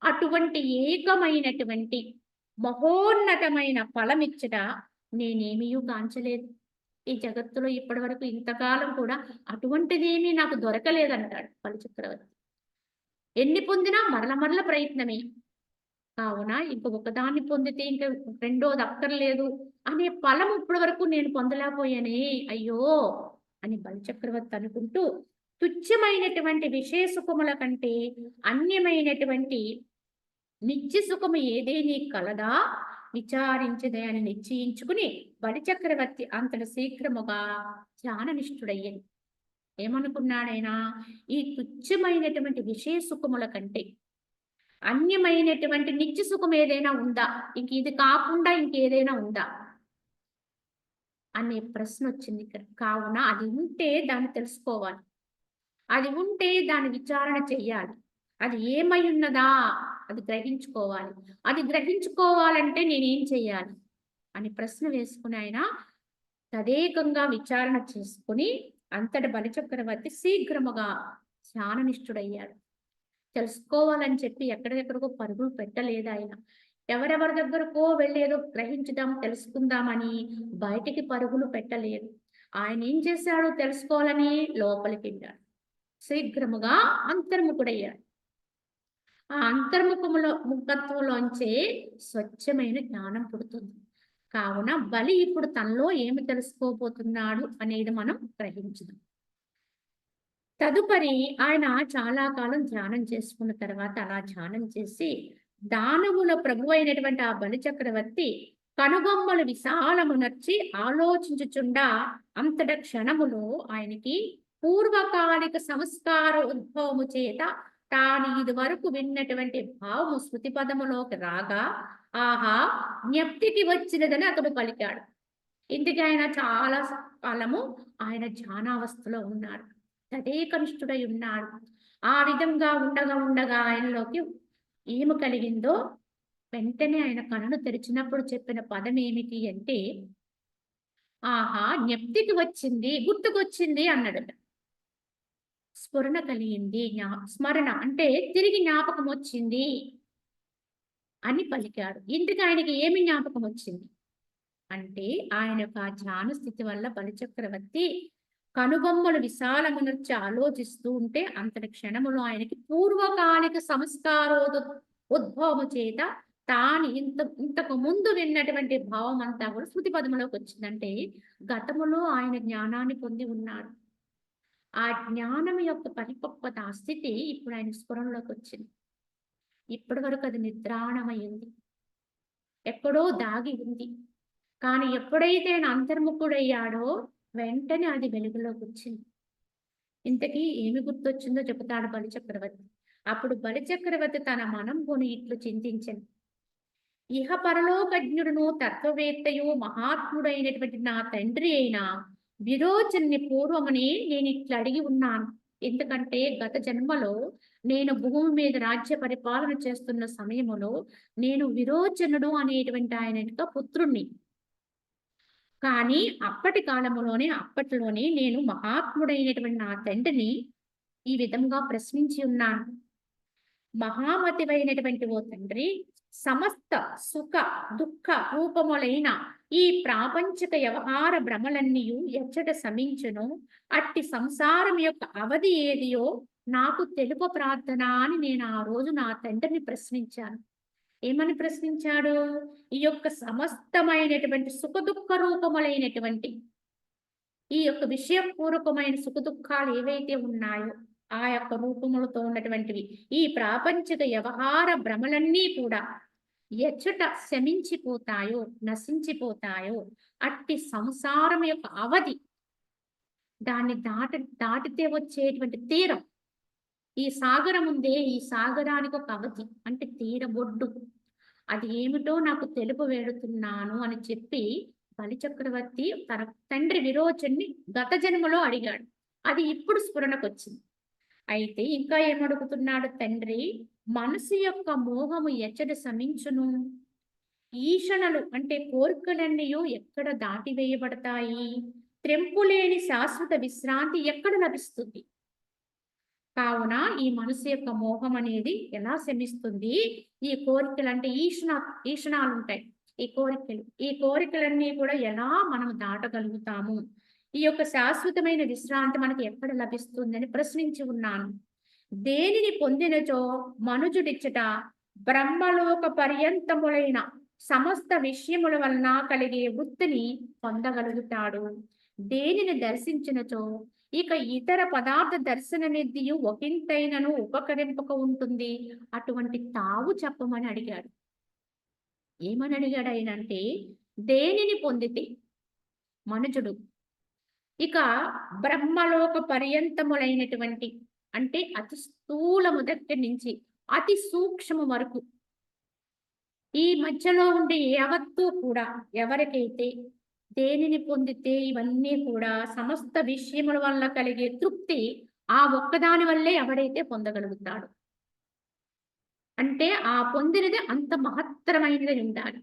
అటువంటి ఏకమైనటువంటి మహోన్నతమైన ఫలమిచ్చట నేనేమీయూ కాంచలేదు. ఈ జగత్తులో ఇప్పటి వరకు ఇంతకాలం కూడా అటువంటిదేమీ నాకు దొరకలేదంటాడు బలిచక్రవర్తి. ఎన్ని పొందినా మరల ప్రయత్నమే. కావున ఇంక ఒకదాన్ని పొందితే ఇంక రెండోది అక్కర్లేదు అనే ఫలం ఇప్పటి వరకు నేను పొందలేకపోయానే, అయ్యో అని బలిచక్రవర్తి అనుకుంటూ తుచ్చమైనటువంటి విషయ సుఖముల కంటే అన్యమైనటువంటి నిత్య సుఖము ఏదేని కలదా విచారించదే అని నిశ్చయించుకుని బలిచక్రవర్తి అంతటి శీఘ్రముగా ధ్యాననిష్ఠుడయ్యాడు. ఏమనుకున్నాడైనా, ఈ తుచ్చమైనటువంటి విషయ సుఖముల కంటే అన్యమైనటువంటి నిత్య సుఖం ఏదైనా ఉందా, ఇంక ఇది కాకుండా ఇంకేదైనా ఉందా అనే ప్రశ్న వచ్చింది ఇక్కడ. కావున అది ఉంటే దాన్ని తెలుసుకోవాలి, అది ఉంటే దాని విచారణ చెయ్యాలి. అది ఏమై ఉన్నదా అది గ్రహించుకోవాలి. అది గ్రహించుకోవాలంటే నేనేం చెయ్యాలి అని ప్రశ్న వేసుకుని ఆయన తదేకంగా విచారణ చేసుకుని అంతటి బలిచక్రవర్తి శీఘ్రముగా ధ్యాననిష్ఠుడయ్యాడు. తెలుసుకోవాలని చెప్పి ఎక్కడెక్కడికో పరుగులు పెట్టలేదు ఆయన. ఎవరెవరి దగ్గరకో వెళ్ళేదో గ్రహించుదాం, తెలుసుకుందామని బయటికి పరుగులు పెట్టలేదు. ఆయన ఏం చేశాడు తెలుసుకోవాలని లోపలికి వెళ్ళాడు. శీఘ్రముగా అంతర్ముఖుడయ్యాడు. ఆ ముఖత్వంలోంచే స్వచ్ఛమైన జ్ఞానం పుడుతుంది. కావున బలి ఇప్పుడు తనలో ఏమి తెలుసుకోబోతున్నాడు అనేది మనం గ్రహించుదాం. తదుపరి ఆయన చాలా కాలం ధ్యానం చేసుకున్న తర్వాత అలా ధ్యానం చేసి దానవుల ప్రభు అయినటువంటి ఆ బలిచక్రవర్తి కనుబొమ్మలు విశాలమునర్చి ఆలోచించుచుండా అంతట క్షణములో ఆయనకి పూర్వకాలిక సంస్కార ఉద్భవము చేత తాను ఇది వరకు విన్నటువంటి భావము స్మృతి పదములోకి రాగా ఆహా జ్ఞప్తికి వచ్చినదని అతడు పలికాడు. ఇందుకు ఆయన చాలా కాలము ఆయన ధ్యానావస్థలో ఉన్నాడు, తదేకనిష్ఠుడై ఉన్నాడు. ఆ విధంగా ఉండగా ఆయనలోకి ఏమి కలిగిందో వెంటనే ఆయన కన్నులు తెరిచినప్పుడు చెప్పిన పదం ఏమిటి అంటే, ఆహా జ్ఞప్తికి వచ్చింది, గుర్తుకొచ్చింది అన్నాడట. స్ఫురణ కలిగింది, స్మరణ అంటే తిరిగి జ్ఞాపకం వచ్చింది అని పలికాడు. ఇందుకు ఆయనకి ఏమి జ్ఞాపకం వచ్చింది అంటే, ఆయన యొక్క ధ్యాన స్థితి వల్ల బలిచక్రవర్తి కనుబొమ్మలు విశాలమునర్చి ఆలోచిస్తూ ఉంటే అంతటి క్షణములో ఆయనకి పూర్వకాలిక ఉద్భవము చేత తాను ఇంతకు ముందు విన్నటువంటి భావం అంతా కూడా స్మృతి పదములోకి వచ్చిందంటే గతములో ఆయన జ్ఞానాన్ని పొంది ఉన్నాడు. ఆ జ్ఞానం యొక్క పరిపక్వత ఆ స్థితి ఇప్పుడు ఆయన స్ఫురణలోకి వచ్చింది. ఇప్పటి వరకు అది నిద్రాణమైంది, ఎక్కడో దాగి ఉంది. కానీ ఎప్పుడైతే ఆయన అంతర్ముఖుడయ్యాడో వెంటనే అది వెలుగులోకి వచ్చింది. ఇంతకీ ఏమి గుర్తొచ్చిందో చెబుతాడు బలిచక్రవర్తి. అప్పుడు బలిచక్రవర్తి తన మనంబుని ఇట్లు చింతించెను. ఇహ పరలోకజ్ఞుడును తత్వవేత్తయు మహాత్ముడైనటువంటి నా తండ్రి అయిన విరోచన్ని పూర్వమని నేను ఇట్లా అడిగి ఉన్నాను. ఎందుకంటే గత జన్మలో నేను భూమి మీద రాజ్య పరిపాలన చేస్తున్న సమయములో నేను విరోచనుడు అనేటువంటి ఆయన యొక్క పుత్రుణ్ణి. కానీ అప్పట్లోనే నేను మహాత్ముడైనటువంటి నా తండ్రిని ఈ విధంగా ప్రశ్నించి ఉన్నాను. మహామతివైనటువంటి ఓ తండ్రి, సమస్త సుఖ దుఃఖ రూపములైన ఈ ప్రాపంచిక వ్యవహార భ్రమలన్నీయు ఎచ్చట శమించును, అట్టి సంసారం యొక్క అవధి ఏదియో నాకు తెలుపు ప్రార్థన అని నేను ఆ రోజు నా తండ్రిని ప్రశ్నించాను. ఏమని ప్రశ్నించాడు? ఈ యొక్క సమస్తమైనటువంటి సుఖ దుఃఖ రూపములైనటువంటి ఈ యొక్క విషయపూర్వకమైన సుఖ దుఃఖాలు ఏవైతే ఉన్నాయో ఆ యొక్క రూపములతో ఉన్నటువంటివి ఈ ప్రాపంచిక వ్యవహార భ్రమలన్నీ కూడా ఎచ్చట శమించిపోతాయో నశించిపోతాయో అట్టి సంసారం యొక్క అవధి, దాన్ని దాటితే వచ్చేటువంటి తీరం, ఈ సాగరం ఉందే ఈ సాగరానికి ఒక అవధి అంటే తీర ఒడ్డు, అది ఏమిటో నాకు తెలుపు వేడుతున్నాను అని చెప్పి బలిచక్రవర్తి తన తండ్రి విరోచన్ని గత జన్మలో అడిగాడు. అది ఇప్పుడు స్ఫురణకు వచ్చింది. అయితే ఇంకా ఏమడుగుతున్నాడు తండ్రి? మనసు యొక్క మోహము ఎచ్చట శమించును? ఈషణలు అంటే కోరికలన్నీ ఎక్కడ దాటివేయబడతాయి? త్రెంపులేని శాశ్వత విశ్రాంతి ఎక్కడ లభిస్తుంది? కావున ఈ మనసు యొక్క మోహం అనేది ఎలా శమిస్తుంది? ఈ కోరికలు అంటే ఈషణాలు ఉంటాయి, ఈ కోరికలన్నీ కూడా ఎలా మనం దాటగలుగుతాము? ఈ యొక్క శాశ్వతమైన విశ్రాంతి మనకి ఎక్కడ లభిస్తుందని ప్రశ్నించి ఉన్నాను. దేనిని పొందినచో మనుజుడిచ్చట బ్రహ్మలోక పర్యంతములైన సమస్త విషయముల వలన కలిగే వృత్తిని పొందగలుగుతాడు. దేనిని దర్శించినచో ఇక ఇతర పదార్థ దర్శన నిధియు ఒకంతైనను ఉపకరింపక ఉంటుంది. అటువంటి తావు చెప్పమని అడిగాడు. ఏమని అడిగాడు ఆయన అంటే, దేనిని పొందితే మనుజుడు ఇక బ్రహ్మలోక పర్యంతములైనటువంటి అంటే అతి స్థూలము దగ్గర నుంచి అతి సూక్ష్మ వరకు ఈ మధ్యలో ఉండే యావత్తు కూడా ఎవరికైతే దేనిని పొందితే ఇవన్నీ కూడా సమస్త విషయముల వల్ల కలిగే తృప్తి ఆ ఒక్కదాని వల్లే ఎవడైతే పొందగలుగుతాడు. అంటే ఆ పొందినది అంత మహత్తరమైనది ఉండాలి.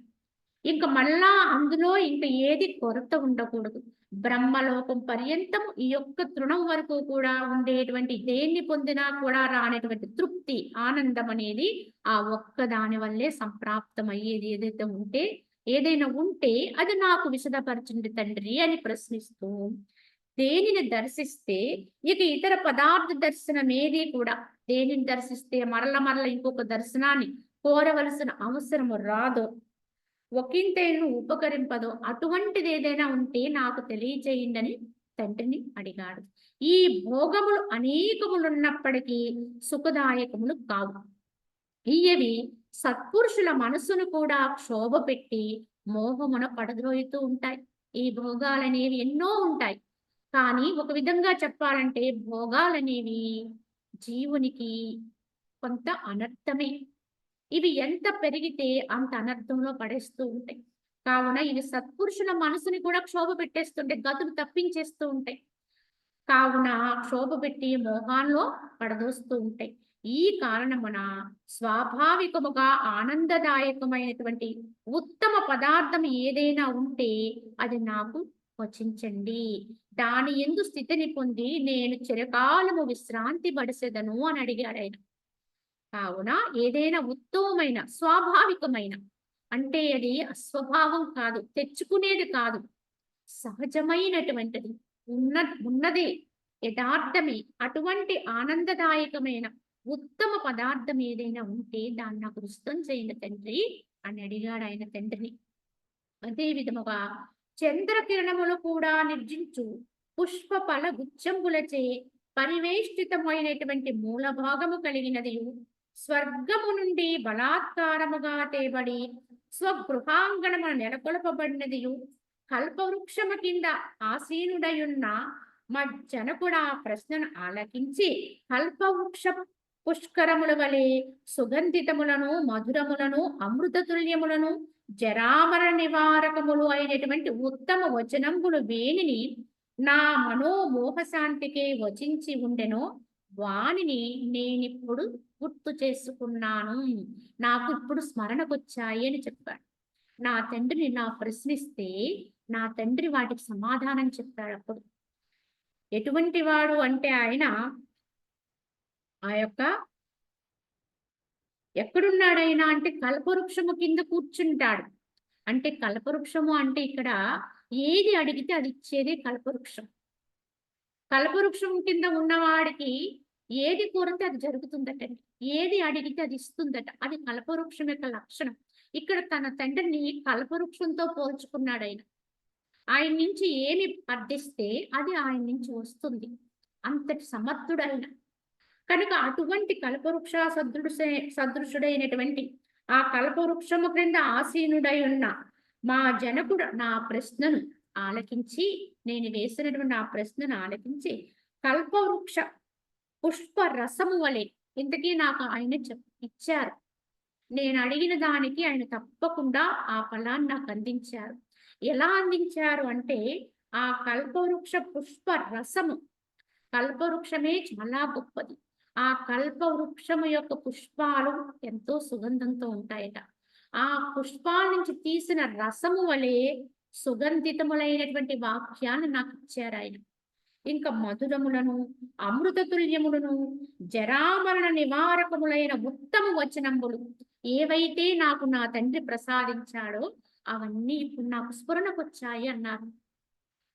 ఇంక మళ్ళా అందులో ఇంక ఏది కొరత ఉండకూడదు. బ్రహ్మలోకం పర్యంతం ఈ యొక్క తృణం వరకు కూడా ఉండేటువంటి దేన్ని పొందినా కూడా రానటువంటి తృప్తి ఆనందం అనేది ఆ ఒక్క దాని వల్లే సంప్రాప్తమయ్యేది. ఏదైనా ఉంటే అది నాకు విశదపరచండి తండ్రి అని ప్రశ్నిస్తూ, దేనిని దర్శిస్తే ఇక ఇతర పదార్థ దర్శనం ఏది కూడా, దేనిని దర్శిస్తే మరల ఇంకొక దర్శనాన్ని కోరవలసిన అవసరము రాదో, ఒకంతైను ఉపకరింపదో అటువంటిది ఏదైనా ఉంటే నాకు తెలియచేయండి అని తండ్రిని అడిగాడు. ఈ భోగములు అనేకములున్నప్పటికీ సుఖదాయకములు కావు. ఇవి సత్పురుషుల మనసును కూడా క్షోభ పెట్టి మోహమున పడద్రోయుతూ ఉంటాయి. ఈ భోగాలనేవి ఎన్నో ఉంటాయి. కానీ ఒక విధంగా చెప్పాలంటే భోగాలనేవి జీవునికి కొంత అనర్థమే. ఇవి ఎంత పెరిగితే అంత అనర్థంలో పడేస్తూ ఉంటాయి. కావున ఇవి సత్పురుషుల మనసుని కూడా క్షోభ పెట్టేస్తుంటాయి, గతులు తప్పించేస్తూ ఉంటాయి. కావున క్షోభ పెట్టి మోహాల్లో పడదోస్తూ ఉంటాయి. ఈ కారణమున స్వాభావికముగా ఆనందదాయకమైనటువంటి ఉత్తమ పదార్థం ఏదైనా ఉంటే అది నాకు వచించండి. దాని యందు స్థితిని పొంది నేను చిరకాలము విశ్రాంతి పడిసెదను అని అడిగాడు ఆయన. కావున ఏదైనా ఉత్తమమైన స్వాభావికమైన అంటే అది అస్వభావం కాదు, తెచ్చుకునేది కాదు, సహజమైనటువంటిది, ఉన్నదే, యథార్థమే. అటువంటి ఆనందదాయకమైన ఉత్తమ పదార్థం ఏదైనా ఉంటే దాన్ని నాకు రుస్తం చేయండి తండ్రి అని అడిగాడు ఆయన తండ్రిని. అదే విధముగా చంద్రకిరణములు కూడా నిర్జించు పుష్ప ఫల గుచ్చంబులచే పరివేష్టితమైనటువంటి మూల భాగము కలిగినది, స్వర్గము నుండి బలాత్కారముగా తేబడి స్వగృహాంగణము నెలకొల్పబడినదియు, కల్పవృక్షము కింద ఆసీనుడయున్న మా జనకుడు ఆ ప్రశ్నను ఆలకించి కల్పవృక్ష పుష్కరముల వలె సుగంధితములను మధురములను అమృతతుల్యములను జరామర నివారకములు అయినటువంటి ఉత్తమ వచనంబులు వేనిని నా మనోమోహశాంతికే వచించి ఉండెనో వానిని నేనిప్పుడు గుర్తు చేసుకున్నాను. నాకు ఇప్పుడు స్మరణకొచ్చాయి అని చెప్పాడు. నా తండ్రిని నా ప్రశ్నిస్తే నా తండ్రి వాటికి సమాధానం చెప్పాడు. అప్పుడు ఎటువంటి వాడు అంటే ఆయన ఆ యొక్క ఎక్కడున్నాడైనా అంటే కల్పవృక్షము కింద కూర్చుంటాడు. అంటే కల్పవృక్షము అంటే ఇక్కడ ఏది అడిగితే అది ఇచ్చేదే కల్పవృక్షం. కల్పవృక్షం కింద ఉన్నవాడికి ఏది కోరితే అది జరుగుతుందటండి. ఏది అడిగితే అది ఇస్తుందట. అది కల్పవృక్షం యొక్క లక్షణం. ఇక్కడ తన తండ్రిని కల్పవృక్షంతో పోల్చుకున్నాడు ఆయన. ఆయన నుంచి ఏమి అర్థిస్తే అది ఆయన నుంచి వస్తుంది. అంతటి సమర్థుడైన కనుక అటువంటి కల్పవృక్ష సదృశుడైనటువంటి ఆ కల్పవృక్షము క్రింద ఆసీనుడై ఉన్న మా జనకుడు నా ప్రశ్నను ఆలకించి, నేను వేసినటువంటి ఆ ప్రశ్నను ఆలకించి కల్పవృక్ష పుష్ప రసము వలె ఇంతకీ నాకు ఆయన ఇచ్చారు. నేను అడిగిన దానికి ఆయన తప్పకుండా ఆ ఫలాన్ని నాకు అందించారు. ఎలా అందించారు అంటే ఆ కల్పవృక్ష పుష్ప రసము, కల్పవృక్షమే చాలా గొప్పది. ఆ కల్పవృక్షము యొక్క పుష్పాలు ఎంతో సుగంధంతో ఉంటాయట. ఆ పుష్పాల నుంచి తీసిన రసము వలె సుగంధితములైనటువంటి వాక్యాన్ని నాకు ఇచ్చారు ఆయన. ఇంకా మధురములను అమృతతుల్యములను జరామరణ నివారకములైన ఉత్తమ వచనంబులు ఏవైతే నాకు నా తండ్రి ప్రసాదించాడో అవన్నీ ఇప్పుడు నాకు స్ఫురణకొచ్చాయి అన్నారు.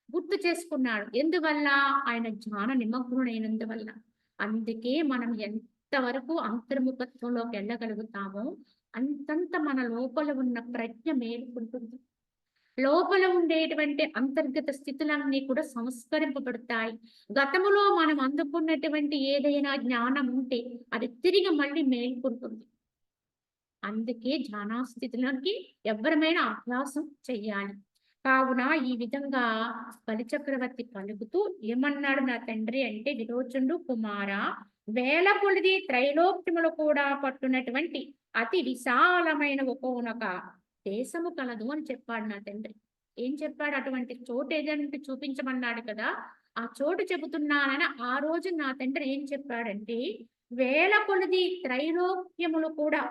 గుర్తు చేసుకున్నాడు. ఎందువల్ల? ఆయన జ్ఞాన నిమగ్నుడైనందువల్ల. అందుకే మనం ఎంతవరకు అంతర్ముఖత్వంలోకి వెళ్ళగలుగుతామో అంతంత మన లోపల ఉన్న ప్రజ్ఞ మేలుకుంటుంది. లోపల ఉండేటువంటి అంతర్గత స్థితులన్నీ కూడా సంస్కరింపబడతాయి. గతములో మనం అందుకున్నటువంటి ఏదైనా జ్ఞానం ఉంటే అది తిరిగి మళ్ళీ మేల్కొంటుంది. అందుకే జ్ఞానాస్థితిలోకి ఎవరమైనా అభ్యాసం చెయ్యాలి. కావున ఈ విధంగా బలిచక్రవర్తి పలుకుతూ ఏమన్నాడు నా తండ్రి అంటే, విరోచనుడు కుమార, వేల కొలది త్రైలోక్యములు కూడా పట్టునటువంటి అతి విశాలమైన ఒకోనొక దేశము కలదు అని చెప్పాడు నా తండ్రి. ఏం చెప్పాడు? అటువంటి చోటు ఏదంటే చూపించమన్నాడు కదా, ఆ చోటు చెబుతున్నానని ఆ రోజు నా తండ్రి ఏం చెప్పాడంటే, వేల కొలది త్రైలోక్యములు కూడా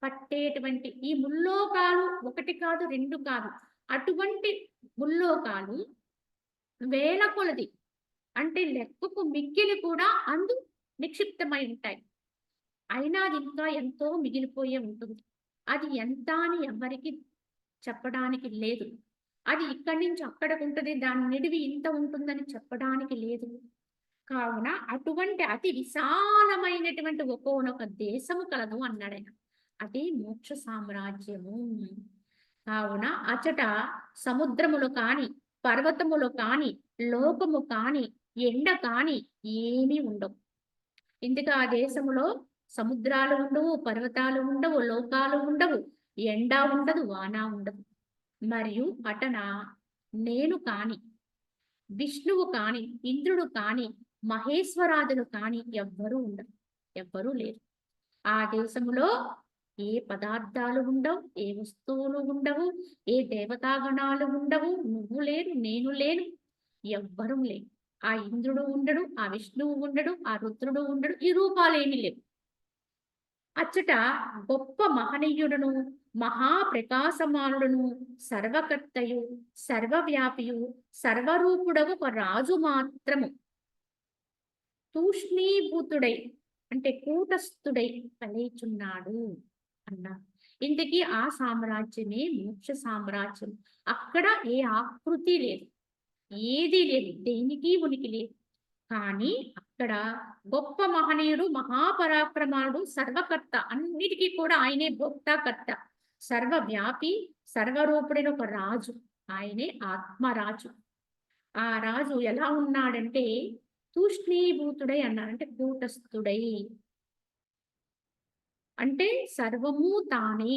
పట్టేటువంటి ఈ ముల్లోకాలు ఒకటి కాదు, రెండు కాదు, అటువంటి ముల్లోకాలు వేల కొలది అంటే లెక్కకు మిక్కిలి కూడా అందు నిక్షిప్తమై ఉంటాయి. అయినా అది ఇంకా ఎంతో మిగిలిపోయే ఉంటుంది. అది ఎంత అని ఎవరికి చెప్పడానికి లేదు. అది ఇక్కడి నుంచి అక్కడికి ఉంటుంది, దాని నిడివి ఇంత ఉంటుందని చెప్పడానికి లేదు. కావున అటువంటి అతి విశాలమైనటువంటి ఒకోనొక దేశము కలదు అన్నాడు ఆయన. అదే మోక్ష సామ్రాజ్యము. కావున అచట సముద్రములు కాని, పర్వతములు కాని, లోకము కాని, ఎండ కాని ఏమీ ఉండవు. ఇందుకు ఆ దేశములో సముద్రాలు ఉండవు, పర్వతాలు ఉండవు, లోకాలు ఉండవు, ఎండ ఉండదు, వాన ఉండదు. మరియు అటన నేను కాని, విష్ణువు కాని, ఇంద్రుడు కాని, మహేశ్వరాదులు కాని ఎవ్వరూ ఉండరు, ఎవ్వరూ లేరు. ఆ దేశములో ఏ పదార్థాలు ఉండవు, ఏ వస్తువులు ఉండవు, ఏ దేవతాగణాలు ఉండవు, నువ్వు లేరు, నేను లేను, ఎవ్వరూ లేరు. ఆ ఇంద్రుడు ఉండడు, ఆ విష్ణువు ఉండడు, ఆ రుద్రుడు ఉండడు, ఈ రూపాలేమి లేవు. అచ్చట గొప్ప మహనీయుడును, మహాప్రకాశమానుడును, సర్వకర్తయు, సర్వవ్యాపియు, సర్వరూపుడగు ఒక రాజు మాత్రము తూష్ణీభూతుడై అంటే కూటస్థుడై కలిచున్నాడు అన్నారు. ఇంతకీ ఆ సామ్రాజ్యమే మోక్ష సామ్రాజ్యం. అక్కడ ఏ ఆకృతి లేదు, ఏది లేదు, దేనికి ఉనికి లేదు. కానీ అక్కడ గొప్ప మహనీయుడు, మహాపరాక్రమానుడు, సర్వకర్త, అన్నిటికీ కూడా ఆయనే భోక్తాకర్త, సర్వవ్యాపి, సర్వరూపుడైన ఒక రాజు, ఆయనే ఆత్మరాజు. ఆ రాజు ఎలా ఉన్నాడంటే తూష్ణీభూతుడై అన్నారు. అంటే కూటస్థుడై అంటే సర్వము తానే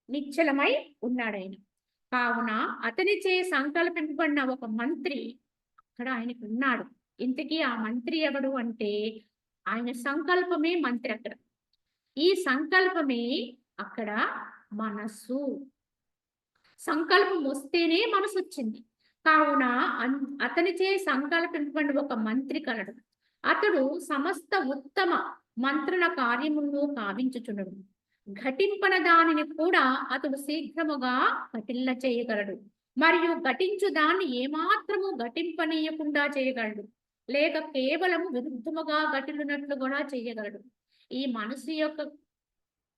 నిశ్చలమై ఉన్నాడాయన. కావున అతనిచే సంకల్పింపబడిన ఒక మంత్రి అక్కడ ఆయనకు ఉన్నాడు. ఇంతకీ ఆ మంత్రి ఎవడు అంటే ఆయన సంకల్పమే మంత్రి అక్కడ. ఈ సంకల్పమే అక్కడ మనస్సు. సంకల్పం వస్తేనే మనసొచ్చింది. కావున అతనిచే సంకల్పింపబడిన ఒక మంత్రి కలడు. అతడు సమస్త ఉత్తమ మంత్రణ కార్యములను కావించుచుండును. ఘటింపన దానిని కూడా అతడు శీఘ్రముగా ఘటిల్ల చేయగలడు. మరియు ఘటించు దాన్ని ఏమాత్రము ఘటింపనీయకుండా చేయగలడు. లేక కేవలము విరుద్ధముగా ఘటిల్లునట్లు కూడా చేయగలడు. ఈ మనసు యొక్క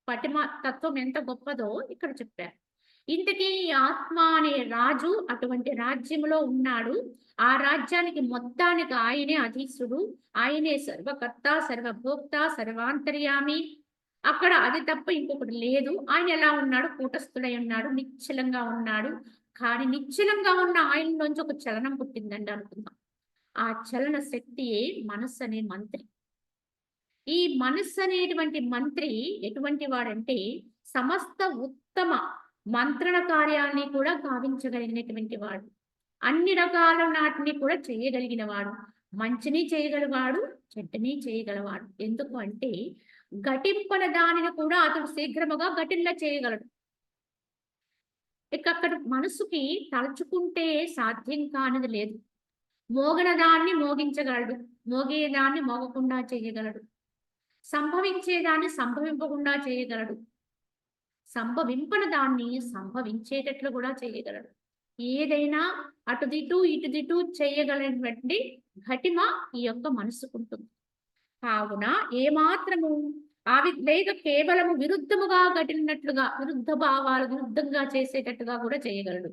పటిమ తత్వం ఎంత గొప్పదో ఇక్కడ చెప్పారు. ఇంతకీ ఈ ఆత్మ అనే రాజు అటువంటి రాజ్యంలో ఉన్నాడు. ఆ రాజ్యానికి మొత్తానికి ఆయనే అధీశుడు, ఆయనే సర్వకర్త, సర్వభోక్త, సర్వాంతర్యామి. అక్కడ అది తప్ప ఇంకొకటి లేదు. ఆయన ఎలా ఉన్నాడు? కూటస్థుడై ఉన్నాడు, నిశ్చలంగా ఉన్నాడు. కానీ నిశ్చలంగా ఉన్న ఆయనలోంచి ఒక చలనం పుట్టిందండి అనుకుందాం. ఆ చలన శక్తియే మనస్సు అనే మంత్రి. ఈ మనస్సు అనేటువంటి మంత్రి ఎటువంటి వాడంటే సమస్త ఉత్తమ మంత్రణ కార్యాన్ని కూడా గావించగలిగినటువంటి వాడు. అన్ని రకాల నాటిని కూడా చేయగలిగిన వాడు. మంచిని చేయగలవాడు, చెడ్డని చేయగలవాడు. ఎందుకు అంటే ఘటింపన దానిని కూడా అతడు శీఘ్రముగా ఘటిల్ల చేయగలడు. ఇక అక్కడ మనసుకి తలుచుకుంటే సాధ్యం కానిది లేదు. మోగన దాన్ని మోగించగలడు, మోగేదాన్ని మోగకుండా చేయగలడు, సంభవించేదాన్ని సంభవింపకుండా చేయగలడు, సంభవింపని దాన్ని సంభవించేటట్లు కూడా చేయగలడు. ఏదైనా అటుదిటు ఇటుదిటు చేయగలిగినటువంటి ఘటిమ ఈ యొక్క మనసుకుంటుంది. కావున ఏమాత్రము లేక కేవలము విరుద్ధముగా ఘటినట్లుగా విరుద్ధ భావాలు విరుద్ధంగా చేసేటట్టుగా కూడా చేయగలడు.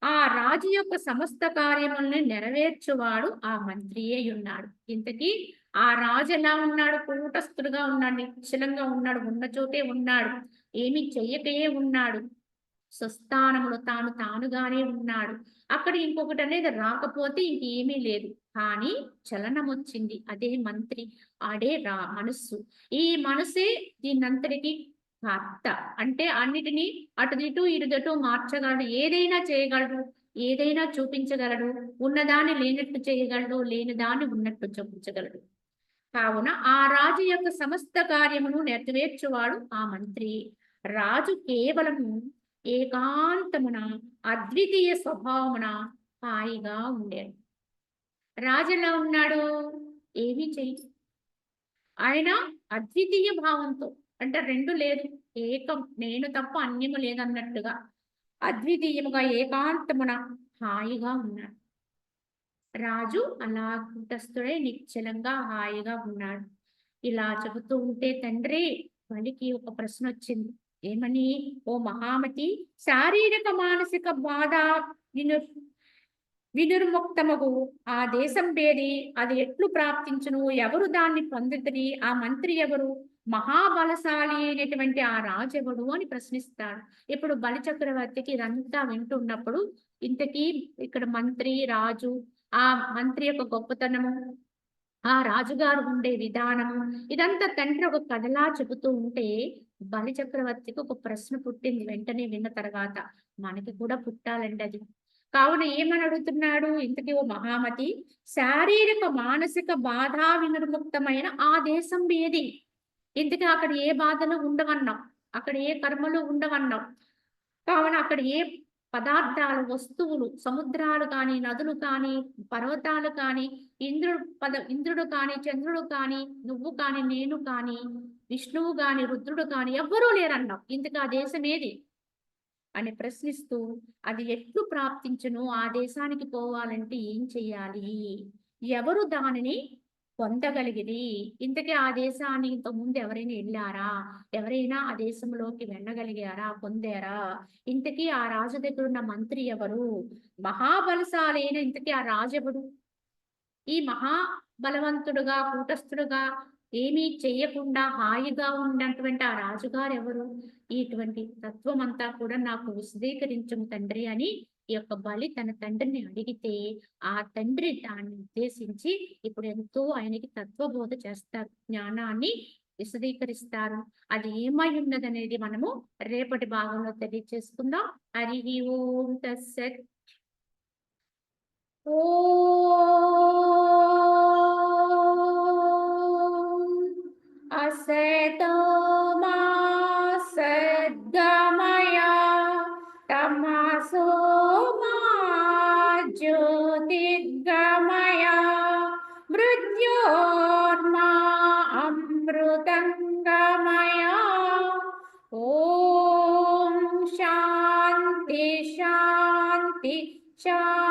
ఆ రాజు యొక్క సమస్త కార్యములను నెరవేర్చువాడు ఆ మంత్రియే ఉన్నాడు. ఇంతకీ ఆ రాజు ఎలా ఉన్నాడు? కూటస్థుడుగా ఉన్నాడు, నిశ్చలంగా ఉన్నాడు, ఉన్న చోటే ఉన్నాడు, ఏమి చెయ్యకయే ఉన్నాడు, స్వస్థానములో తానుగానే ఉన్నాడు. అక్కడ ఇంకొకటి అనేది రాకపోతే ఇంకేమీ లేదు. కానీ చలనం వచ్చింది, అదే మంత్రి, అదే మనస్సు. ఈ మనసే దీనంతటికి కర్త. అంటే అన్నిటినీ అటుదిటు ఇటుదటు మార్చగలడు, ఏదైనా చేయగలడు, ఏదైనా చూపించగలడు, ఉన్నదాన్ని లేనట్టు చేయగలడు, లేని దాన్ని ఉన్నట్టు చూపించగలడు. కావున ఆ రాజు యొక్క సమస్త కార్యమును నెరవేర్చువాడు ఆ మంత్రి. రాజు కేవలము ఏకాంతమున అద్వితీయ స్వభావమున హాయిగా ఉండేది. రాజు ఎలా ఉన్నాడు? ఏమీ చెయ్యి, ఆయన అద్వితీయ భావంతో, అంటే రెండు లేదు, ఏకం, నేను తప్ప అన్యము లేదన్నట్టుగా అద్వితీయముగా ఏకాంతమున హాయిగా ఉన్నాడు. రాజు అలా కూటస్థుడై నిశ్చలంగా హాయిగా ఉన్నాడు. ఇలా చెబుతూ ఉంటే తండ్రి వాళ్ళకి ఒక ప్రశ్న వచ్చింది. ఏమని? ఓ మహామతి, శారీరక మానసిక బాధ వినుర్ముక్తమగు ఆ దేశం పేరి అది ఎట్లు ప్రాప్తించును? ఎవరు దాన్ని పొందుతని? ఆ మంత్రి ఎవరు? మహాబలశాలి అయినటువంటి ఆ రాజు ఎవడు అని ప్రశ్నిస్తాడు. ఇప్పుడు బలి చక్రవర్తికి ఇదంతా వింటున్నప్పుడు ఇంతకీ ఇక్కడ మంత్రి, రాజు, ఆ మంత్రి యొక్క గొప్పతనము, ఆ రాజుగారు ఉండే విధానము, ఇదంతా తండ్రి ఒక కథలా చెబుతూ ఉంటే బలి చక్రవర్తికి ఒక ప్రశ్న పుట్టింది. వెంటనే విన్న తర్వాత మనకి కూడా పుట్టాలండి అది. కావున ఏమని అడుగుతున్నాడు? ఇంతకీ ఓ మహామతి, శారీరక మానసిక బాధా వినిర్ముక్తమైన ఆ దేశం ఏది? ఇంతకీ అక్కడ ఏ బాధలు ఉండవన్నాం, అక్కడ ఏ కర్మలు ఉండవన్నాం. కావున అక్కడ ఏ పదార్థాలు, వస్తువులు, సముద్రాలు కానీ, నదులు కానీ, పర్వతాలు కానీ, ఇంద్రుడు కానీ, చంద్రుడు కానీ, నువ్వు కానీ, నేను కానీ, విష్ణువు కానీ, రుద్రుడు కానీ ఎవ్వరూ లేరన్నావు. ఇంతకు ఆ దేశం ఏది అని ప్రశ్నిస్తూ అది ఎట్లు ప్రాప్తించును? ఆ దేశానికి పోవాలంటే ఏం చెయ్యాలి? ఎవరు దానిని పొందగలిగిరి? ఇంతకీ ఆ దేశాన్ని ఇంతకుముందు ఎవరైనా వెళ్ళారా? ఎవరైనా ఆ దేశంలోకి వెళ్ళగలిగారా? పొందారా? ఇంతకీ ఆ రాజు దగ్గర ఉన్న మంత్రి ఎవరు? మహాబలశాలైన ఇంతకీ ఆ రాజు ఎవడు? ఈ మహాబలవంతుడుగా కూటస్థుడుగా ఏమీ చెయ్యకుండా హాయిగా ఉన్నటువంటి ఆ రాజుగారు ఎవరు? ఇటువంటి తత్వం అంతా కూడా నాకు విశదీకరించము తండ్రి అని ఈ యొక్క బలి తన తండ్రిని అడిగితే ఆ తండ్రి దాన్ని ఉద్దేశించి ఇప్పుడు ఎంతో ఆయనకి తత్వబోధ చేస్తారు, జ్ఞానాన్ని విశదీకరిస్తారు. అది ఏమై ఉన్నదనేది మనము రేపటి భాగంలో తెలియచేసుకుందాం. హరి ఓం తత్సత్. ఓం అసతో మా సద్గమయ తమసో మా జ్యోతిర్గమయ మృత్యోర్మా అమృతంగమయ. ఓం శాంతి శాంతి శాంతి.